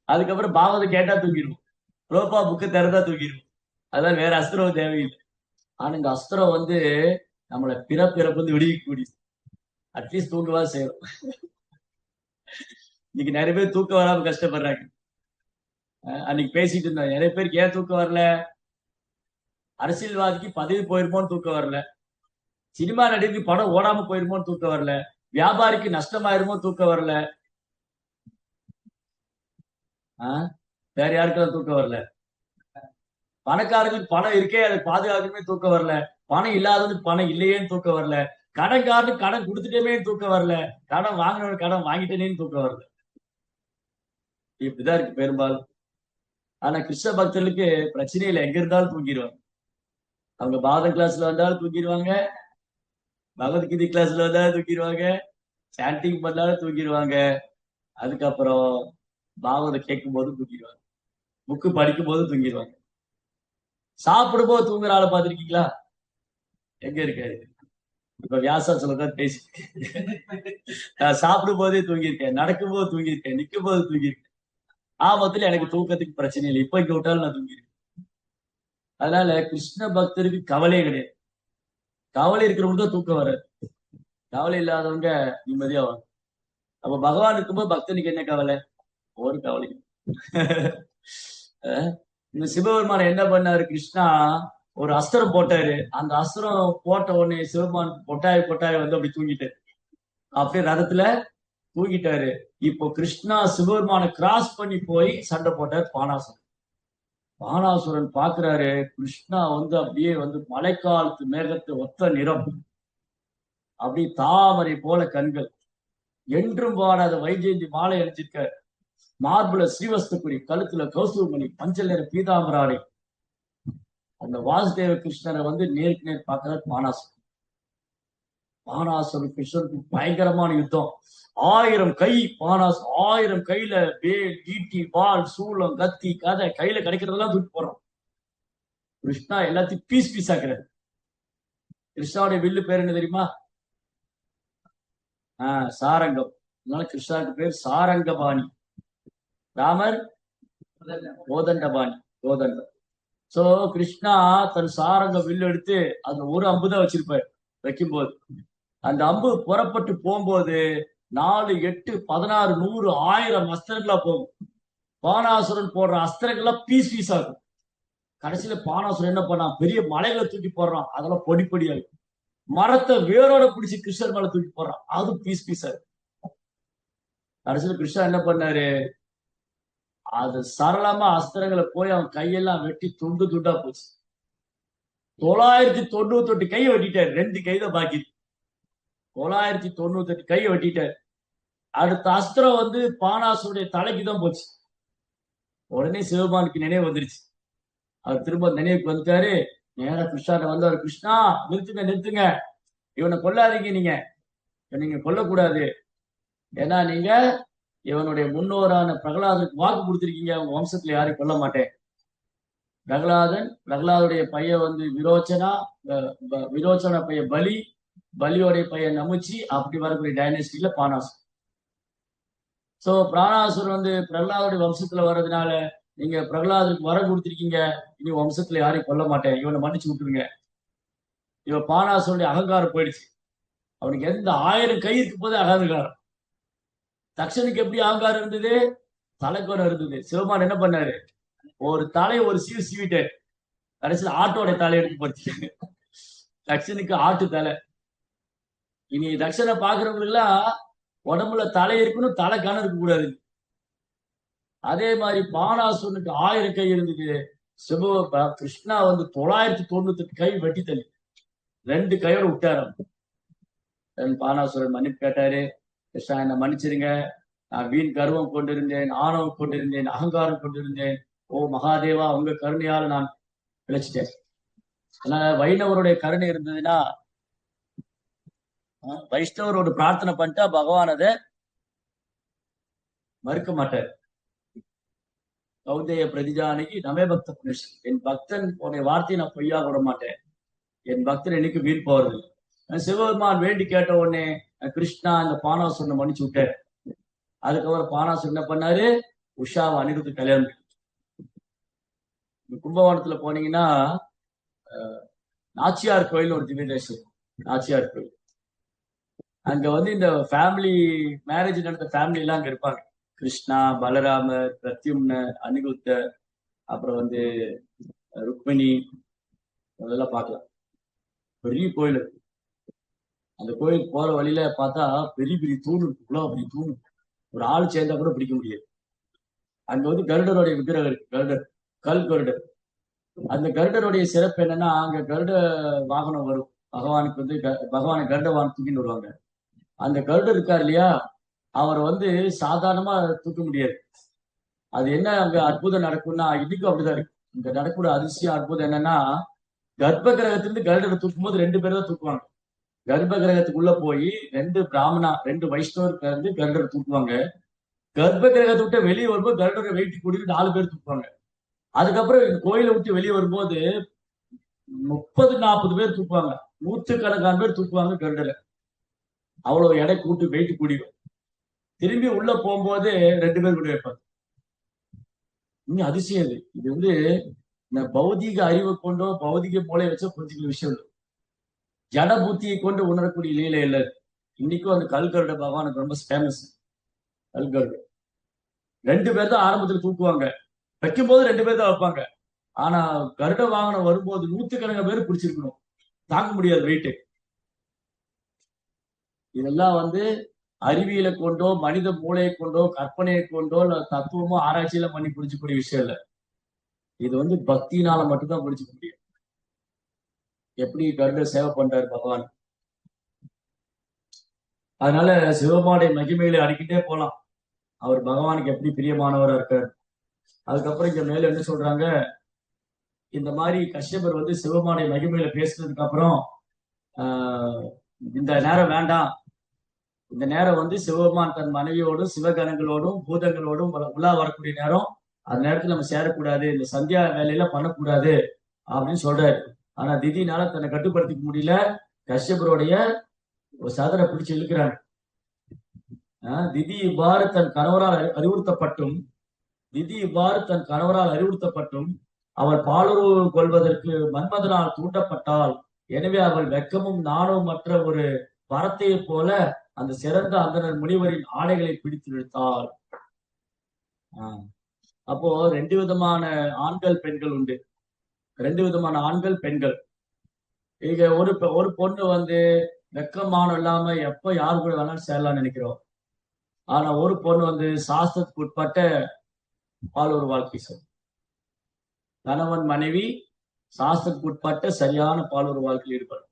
A: அதுக்கப்புறம் பாவத்தை கேட்டா தூக்கிடுவோம். ரோப்பா புக்கு திறந்தா தூக்கிடுவோம். அதான், வேற அஸ்திரம் தேவையில்லை. ஆனா இந்த அஸ்திரம் வந்து நம்மளை பிறப்பிறப்பு வந்து விடுவிக்க முடியும். அட்லீஸ்ட் தூக்கவா செய்யணும். இன்னைக்கு நிறைய பேர் தூக்கம் வராம கஷ்டப்படுறாங்க. அன்னைக்கு பேசிட்டு இருந்தோம், நிறைய பேருக்கு ஏன் தூக்கம் வரல? அரசியல்வாதிக்கு பதவி போயிருமோன்னு தூக்கம் வரல, சினிமா நடிகருக்கு படம் ஓடாம போயிருமோன்னு தூக்கம் வரல, வியாபாரிக்கு நஷ்டமாயிருமோ தூக்கம் வரல, வேற யாருக்கும் தூக்கம் வரல. பணக்காரங்களுக்கு பணம் இருக்கே, அதை பாதுகாக்கணுமே தூக்கம் வரல. பணம் இல்லாதவனுக்கு பணம் இல்லையேன்னு தூக்கம் வரல. கடன்காரனுக்கு கடன் கொடுத்துட்டேமே தூக்கம் வரல. கடன் வாங்கினவனுக்கு கடன் வாங்கிட்டேனேன்னு தூக்கம் வரல. இப்படிதான் இருக்கு பெரும்பாலும். ஆனா கிருஷ்ண பக்தர்களுக்கு பிரச்சனை இல்லை, எங்க இருந்தாலும் தூங்கிடுவாங்க. அவங்க பாரத கிளாஸ்ல வந்தாலும் தூங்கிடுவாங்க, பகவத்கீதை கிளாஸ்ல வந்தாலும் தூங்கிடுவாங்க, சாண்டிங் பண்ணாலும் தூங்கிடுவாங்க. அதுக்கப்புறம் பாகவத கேட்கும் போது தூங்கிடுவாங்க, புக்கு படிக்கும் போது தூங்கிடுவாங்க. சாப்பிடும் போது தூங்குற ஆளை பார்த்திருக்கீங்களா? எங்க இருக்காரு? இப்ப வியாசா சொல்லதான் பேசி, நான் சாப்பிடும் போதே தூங்கியிருக்கேன், நடக்கும் போது தூங்கியிருக்கேன், நிற்கும் போது தூங்கியிருக்கேன். ஆபத்துல எனக்கு தூக்கத்துக்கு பிரச்சனை இல்லை, இப்ப இங்க விட்டாலும் நான் தூங்கியிருக்கேன். அதனால கிருஷ்ண பக்தருக்கு கவலையே கிடையாது. கவலை இருக்கிறவங்க தான் தூக்கம் வராது, கவலை இல்லாதவங்க நிம்மதியா வரும். அப்ப பகவான் இருக்கும்போது பக்தனுக்கு என்ன கவலை? ஒரு கவலை. இந்த சிவபெருமான என்ன பண்ணாரு? கிருஷ்ணா ஒரு அஸ்திரம் போட்டாரு. அந்த அஸ்திரம் போட்ட உடனே சிவபெருமான் பொட்டாய் வந்து அப்படி தூங்கிட்டாரு, அப்படியே ரதத்துல தூங்கிட்டாரு. இப்போ கிருஷ்ணா சிவபெருமான கிராஸ் பண்ணி போய் சண்டை போட்டார் பானாசுரன். பானாசுரன் பாக்குறாரு, கிருஷ்ணா வந்து அப்படியே வந்து மழைக்காலத்து மேகத்தை ஒத்த நிறம், அப்படி தாமரை போல கண்கள், என்றும் பாடாத வைஜெயந்தி மாலை அணிஞ்சிருக்காரு, மார்புல ஸ்ரீவஸ்தபுரி, கழுத்துல கௌசுவமணி, மஞ்சள் நிற பீதாம்பராடை. அந்த வாசுதேவ கிருஷ்ணரை வந்து நேருக்கு நேர் பார்க்கிறார் பானாசுரன். பானாசுரன் கிருஷ்ணருக்கு பயங்கரமான யுத்தம். 1000 கை பானாசு, 1000 கையில வேல், ஈட்டி, வால், சூளம், கத்தி, கதை, கையில கிடைக்கிறதெல்லாம் தூக்கி போடுறோம். கிருஷ்ணா எல்லாத்தையும் பீஸ் பீஸ் ஆக்குறாரு. கிருஷ்ணாவுடைய வில்லு பேர் என்ன தெரியுமா? சாரங்கம். அதனால கிருஷ்ணாவுக்கு பேர் சாரங்கபாணி. ராமர் கோதண்டபாணி, கோதண்டம். சோ கிருஷ்ணா தன் சாரங்க வில்லு எடுத்து அந்த ஒரு அம்புதான் வச்சிருப்பாரு. வைக்கும் போது அந்த அம்பு புறப்பட்டு போகும்போது 4, 8, 16, 100, 1000 அஸ்திரங்களா போகும். பானாசுரன் போடுற அஸ்திரங்கள்லாம் பீஸ் பீஸ் ஆகும். கடைசியில பானாசுரன் என்ன பண்ணான், பெரிய மலைகளை தூக்கி போடுறான், அதெல்லாம் பொடி பொடியா இருக்கு. மரத்தை வேரோட பிடிச்சி கிருஷ்ணர் மேல தூக்கி போடுறான், அது பீஸ் பீஸா இருக்கு. கடைசியில கிருஷ்ணா என்ன பண்ணாரு, அது சரளமா அஸ்திரங்களை போய் அவன் கையெல்லாம் வெட்டி துண்டு துண்டா போச்சு. 998 கையை வெட்டிட்டாரு, 2 கைதான் பாக்கி. 998 கையை வெட்டிட்டாரு. அடுத்த அஸ்திரம் வந்து பானாசுடைய தலைக்கு தான் போச்சு. உடனே சிவபானுக்கு நினைவு வந்துருச்சு. அவர் திரும்ப நினைவுக்கு வந்துட்டாரு. நேரா கிருஷ்ணாட்ட வந்தாரு. கிருஷ்ணா, நிறுத்துங்க நிறுத்துங்க, இவனை கொல்லாதீங்க, நீங்க கொல்லக்கூடாது. ஏன்னா நீங்க இவனுடைய முன்னோரான பிரகலாதனுக்கு வாக்கு கொடுத்திருக்கீங்க, உங்க வம்சத்துல யாரையும் கொல்ல மாட்டேன். பிரகலாதுடைய பையன் வந்து விரோச்சனா பையன் பலியோடைய பையன் நமுச்சி, அப்படி வரக்கூடிய டைனஸ்டில பானாசுர். சோ பிராணாசுர் வந்து பிரகலாதுடைய வம்சத்துல வர்றதுனால நீங்க பிரகலாதனுக்கு வர கொடுத்திருக்கீங்க, இனி வம்சத்துல யாரையும் கொல்ல மாட்டேன், இவனை மன்னிச்சு விட்டுருங்க. இவன் பானாசுருடைய அகங்காரம் போயிடுச்சு. அவனுக்கு எந்த 1000 கை இருக்கு போதே அகங்காரம். தக்ஷனுக்கு எப்படி அகங்காரம் இருந்தது, தலைக்கோரம் இருந்தது. சிவபான் என்ன பண்ணாரு, ஒரு தலையை ஒரு சீவிட்டாரு. கடைசியில் ஆட்டோட தலை எடுத்து போச்சு. தக்ஷனுக்கு ஆட்டு தலை. இனி தக்ஷனை பாக்குறவங்களுக்கு எல்லாம் உடம்புல தலை இருக்கணும், தலை கணம் இருக்க கூடாது. அதே மாதிரி பானாசுரனுக்கு 1000 கை இருந்தது. கிருஷ்ணா வந்து 998 கை வெட்டி தள்ளி 2 கையோட விட்டாரு. பானாசுரன் மன்னிப்பு கேட்டாரு. கிருஷ்ணா, என்ன மன்னிச்சிருங்க, நான் வீண் கர்வம் கொண்டிருந்தேன், ஆணவம் கொண்டிருந்தேன், அகங்காரம் கொண்டிருந்தேன். ஓ மகாதேவா, உங்க கருணையால நான் பிழைச்சிட்டேன். அதனால வைணவருடைய கருணை இருந்ததுன்னா, வைஷ்ணவரோட பிரார்த்தனை பண்ணிட்டா பகவான் அதை மறுக்க மாட்டார். கௌதேய பிரதிஜானிக்கு நமே பக்த புனிஷ், என் பக்தன் உன்னுடைய வார்த்தையை நான் பொய்யா விட மாட்டேன், என் பக்தன் என்னைக்கு வீண் போறது. சிவபெருமான் வேண்டி கேட்ட உடனே கிருஷ்ணா இந்த பானாசுரனை மன்னிச்சு விட்டார். அதுக்கப்புறம் பானாசுரன் என்ன பண்ணாரு, உஷாவை அனிருத்து கல்யாணம். கும்பகோணத்துல போனீங்கன்னா நாச்சியார் கோயில் ஒரு திவ்ய தேசம், நாச்சியார் கோயில். அங்க வந்து இந்த ஃபேமிலி மேரேஜ் நடந்த ஃபேமிலி எல்லாம் அங்க இருப்பாங்க. கிருஷ்ணா, பலராமர், பிரத்யும்னர், அனிருத்தர், அப்புறம் வந்து ருக்மிணி, அதெல்லாம் பார்க்கலாம். பெரிய கோயில் இருக்கு. அந்த கோயிலுக்கு போற வழியில பார்த்தா பெரிய பெரிய தூண் இருக்கு, இவ்வளவு பெரிய தூண், ஒரு ஆள் சேர்ந்தா கூட பிடிக்க முடியாது. அங்க வந்து கருடருடைய விக்கிரகம் இருக்கு, கருடர், கல் கருடர். அந்த கருடருடைய சிறப்பு என்னன்னா, அங்க கருட வாகனம் வரும் பகவானுக்கு வந்து, பகவானை கருட வாகனம் தூக்கிட்டு வருவாங்க. அந்த கருடர் இருக்கார் இல்லையா, அவரை வந்து சாதாரணமா தூக்க முடியாது. அது என்ன அங்க அற்புதம் நடக்கும்னா, இன்னைக்கும் அப்படிதான் இருக்கு. இங்க நடக்கூடிய அதிசயம் அற்புதம் என்னன்னா, கர்ப்ப கிரகத்திலிருந்து கருடரை தூக்கும் போது 2 பேர் தான் தூக்குவாங்க. கர்ப்ப கிரகத்துக்குள்ள போய் 2 பிராமணா 2 வைஷ்ணவருக்கு வந்து கருடரை தூக்குவாங்க. கர்ப்ப கிரகத்தை விட்டு வெளியே வரும்போது கருடரை வெயிட்டு கூட்டிட்டு 4 பேர் தூக்குவாங்க. அதுக்கப்புறம் கோயிலை விட்டு வெளியே வரும்போது 30-40 பேர் தூக்குவாங்க, 100கணக்கான பேர் தூக்குவாங்க கருடரை. அவ்வளவு எடை கூட்டு வெயிட்டு கூடிடும். திரும்பி உள்ள போகும்போது 2 பேர் கூட வைப்பாங்க. இன்னும் அதிசயம் இது. இது வந்து இந்த பௌதிக அறிவை கொண்டோ பௌதிக மூளை வச்சோ புரிஞ்சுக்கிற விஷயம் இல்லை. ஜட புத்தியை கொண்டு உணரக்கூடிய லீலை இல்லை. இன்னைக்கும் அந்த கல்கருட பகவானுக்கு ரொம்ப ஃபேமஸ். கல்கருட 2 பேர் தான் ஆரம்பத்துல தூக்குவாங்க, வைக்கும் போது 2 பேர் தான் வைப்பாங்க. ஆனா கருட வாகனம் வரும்போது 100கணக்கான பேர் பிடிச்சிருக்கணும், தாங்க முடியாது வெயிட்டு. இதெல்லாம் வந்து அறிவியலை கொண்டோ மனித மூளையை கொண்டோ கற்பனையை கொண்டோ இல்ல தத்துவமோ ஆராய்ச்சியில பண்ணி புரிஞ்சுக்கூடிய விஷயம் இல்லை. இது வந்து பக்தியினால மட்டும்தான் புரிஞ்சுக்க முடியும். எப்படி கருட சேவை பண்றாரு பகவான். அதனால சிவபாடைய மகிமைகளை அடிக்கிட்டே போலாம். அவர் பகவானுக்கு எப்படி பிரியமானவரா இருக்காரு. அதுக்கப்புறம் இங்க மேல என்ன சொல்றாங்க, இந்த மாதிரி கஷ்யபர் வந்து சிவபாடைய மகிமையில பேசுனதுக்கு அப்புறம் இந்த நேரம் வேண்டாம், இந்த நேரம் வந்து சிவபெருமான் தன் மனைவியோடும் சிவகணங்களோடும் பூதங்களோடும் உலா வரக்கூடிய நேரம், அந்த நேரத்துல நம்ம சேரக்கூடாது, இந்த சந்தியா வேலையில பண்ணக்கூடாது அப்படின்னு சொல்றாரு. ஆனா திதினால தன்னை கட்டுப்படுத்திக்க முடியல, கஷ்யபருடைய ஒரு சதரை பிடிச்சு இழுக்கிறாங்க. திதி இவ்வாறு தன் கணவரால் அறிவுறுத்தப்பட்டும் அவள் பாலுறவு கொள்வதற்கு மன்மதனால் தூண்டப்பட்டாள். எனவே அவள் வெக்கமும் நாணவும் மற்ற ஒரு வரத்தையை போல அந்த சிறந்த அந்தனர் முனிவரின் ஆடைகளை பிடித்து இழுத்தாள். அப்போ 2 விதமான ஆண்கள் பெண்கள் உண்டு. ரெண்டு விதமான ஆண்கள் பெண்கள். இங்க ஒரு பொண்ணு வந்து வெக்கமானம் இல்லாம எப்ப யாரு கூட வேணாலும் சேரலாம்னு நினைக்கிறோம். ஆனா ஒரு பொண்ணு வந்து சாஸ்திரத்துக்கு உட்பட்ட பால் வாழ்க்கை சொல்லும். கணவன் மனைவி சாஸ்திரத்துக்கு உட்பட்ட சரியான பால் வாழ்க்கையில் ஈடுபடும்.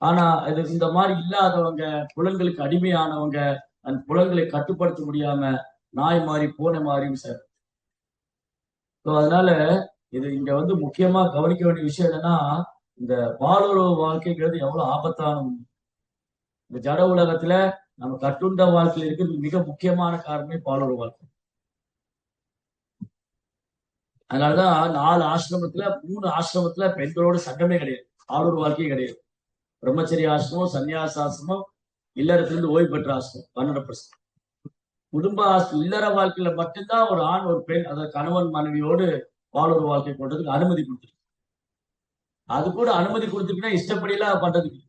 A: ஆனா இது இந்த மாதிரி இல்லாதவங்க, புலன்களுக்கு அடிமையானவங்க, அந்த புலன்களை கட்டுப்படுத்த முடியாம நாய் மாறி பூனை மாறியும் சார். அதனால இது இங்க வந்து முக்கியமா கவனிக்க வேண்டிய விஷயம் என்னன்னா, இந்த பாலுறவு வாழ்க்கைங்கிறது எவ்வளவு ஆபத்தான ஒண்ணு. இந்த ஜட உலகத்துல நம்ம கட்டுண்ட வாழ்க்கையில் இருக்கிறது மிக முக்கியமான காரணமே பாலுறவு வாழ்க்கை. அதனாலதான் 4 ஆசிரமத்துல 3 ஆசிரமத்துல பெண்களோட சட்டமே கிடையாது, பாலுறவு வாழ்க்கையே கிடையாது. பிரம்மச்சரிய ஆசிரமம், சன்னியாச ஆசிரமம், இல்லறத்திலிருந்து ஓய்வு பெற்ற ஆசிரமம் 12%. குடும்ப இல்லற வாழ்க்கையில மட்டும்தான் ஒரு ஆண் ஒரு பெண், அதாவது கணவன் மனைவியோடு பாலுறவு வாழ்க்கை கொண்டதுக்கு அனுமதி கொடுத்துருக்கு. அது கூட அனுமதி கொடுத்துருக்குன்னா இஷ்டப்படி எல்லாம் பண்றதுக்கு,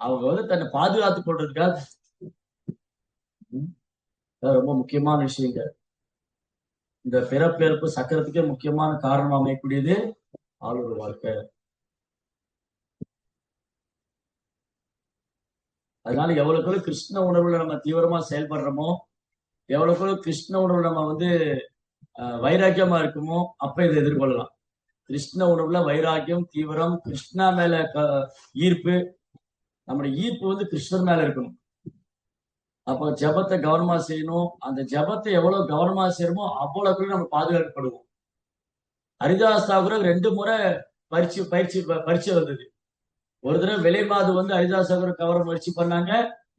A: அவங்க வந்து தன்னை பாதுகாத்துக் கொள்றதுக்காக. ரொம்ப முக்கியமான விஷயங்க. இந்த பிறப்பிறப்பு சக்கரத்துக்கே முக்கியமான காரணம் அமையக்கூடியது பாலுறவு வாழ்க்கை. அதனால எவ்வளவுக்கு கிருஷ்ண உணர்வுல நம்ம தீவிரமா செயல்படுறோமோ, எவ்வளவுக்கு கிருஷ்ண உணர்வுல நம்ம வந்து வைராக்கியமா இருக்குமோ, அப்ப இதை எதிர்கொள்ளலாம். கிருஷ்ண உணர்வுல வைராக்கியம், தீவிரம், கிருஷ்ணா மேல ஈர்ப்பு. நம்முடைய ஈர்ப்பு வந்து கிருஷ்ணர் மேல இருக்கணும். அப்போ ஜபத்தை கவனமா செய்யணும். அந்த ஜபத்தை எவ்வளவு கவனமா செய்யணுமோ அவ்வளவு நம்ம பாதுகாக்கப்படுவோம். ஹரிதாஸ் தாகூர் 2 முறை பரீட்சை வந்தது. ஒரு தடவை விலை மாது வந்து ஹரிதாஸ் தாகூர் கவர முயற்சி பண்ணாங்க.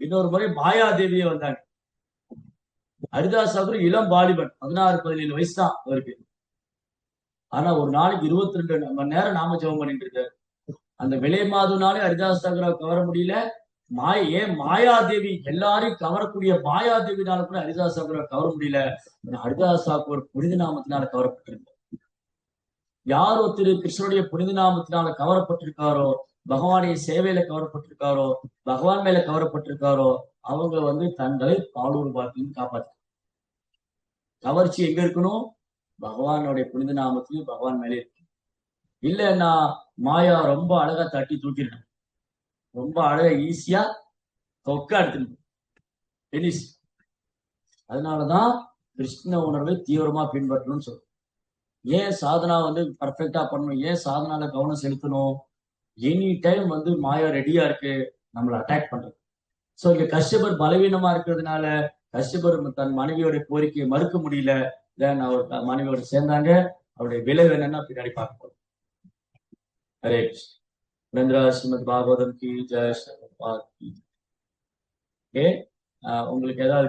A: இன்னொரு முறை மாயாதேவியே வந்தாங்க. ஹரிதாஸ் தாகூர் இளம் வாலிபன், 16-17 வயசு தான் அவருக்கு. ஆனா ஒரு நாளைக்கு 22 மணி நேரம் நாம ஜெபம் பண்ணிட்டு இருக்காரு. அந்த விலை மாதுனாலே ஹரிதாஸ் தாகூரை கவர முடியல. மாயாதேவி, எல்லாரையும் கவரக்கூடிய மாயாதேவினால கூட ஹரிதாஸ் தாகூரை கவர முடியல. ஹரிதாஸ் தாகூர் புனித நாமத்தினால கவரப்பட்டிருக்கார். யார் ஒருத்தர் கிருஷ்ணனுடைய புனித நாமத்தினால கவரப்பட்டிருக்காரோ, பகவானுடைய சேவையில கவரப்பட்டிருக்காரோ, பகவான் மேல கவரப்பட்டிருக்காரோ, அவங்க வந்து தங்களை பாலூர் வாழ்க்கையும் காப்பாற்ற. கவர்ச்சி எங்க இருக்கணும்? பகவானுடைய புனித நாமத்திலையும் பகவான் மேலே இருக்கு. இல்லைன்னா மாயா ரொம்ப அழகா தட்டி தூக்கிடணும், ரொம்ப அழகா ஈஸியா தொக்க எடுத்துக்கணும். அதனாலதான் கிருஷ்ண உணர்வை தீவிரமா பின்பற்றணும்னு சொல்றோம். ஏன் சாதனா வந்து பர்ஃபெக்டா பண்ணணும்? ஏன் சாதனால கவனம் செலுத்தணும்? எனி டைம் வந்து மாயா ரெடியா இருக்கு நம்மளை அட்டாக் பண்றது. சோ இங்க கஷ்யபர் பலவீனமா இருக்கிறதுனால கஷ்யபர் தன் மனைவியோட கோரிக்கையை மறுக்க முடியல. தென் அவர் மனைவியோட சேர்ந்தாங்க. அவருடைய விளைவு என்னன்னா பின்னாடி பார்க்க போறோம். ஹரே கிருஷ்ணா. ஸ்ரீமத் பாகவதம் கி ஜெய். உங்களுக்கு ஏதாவது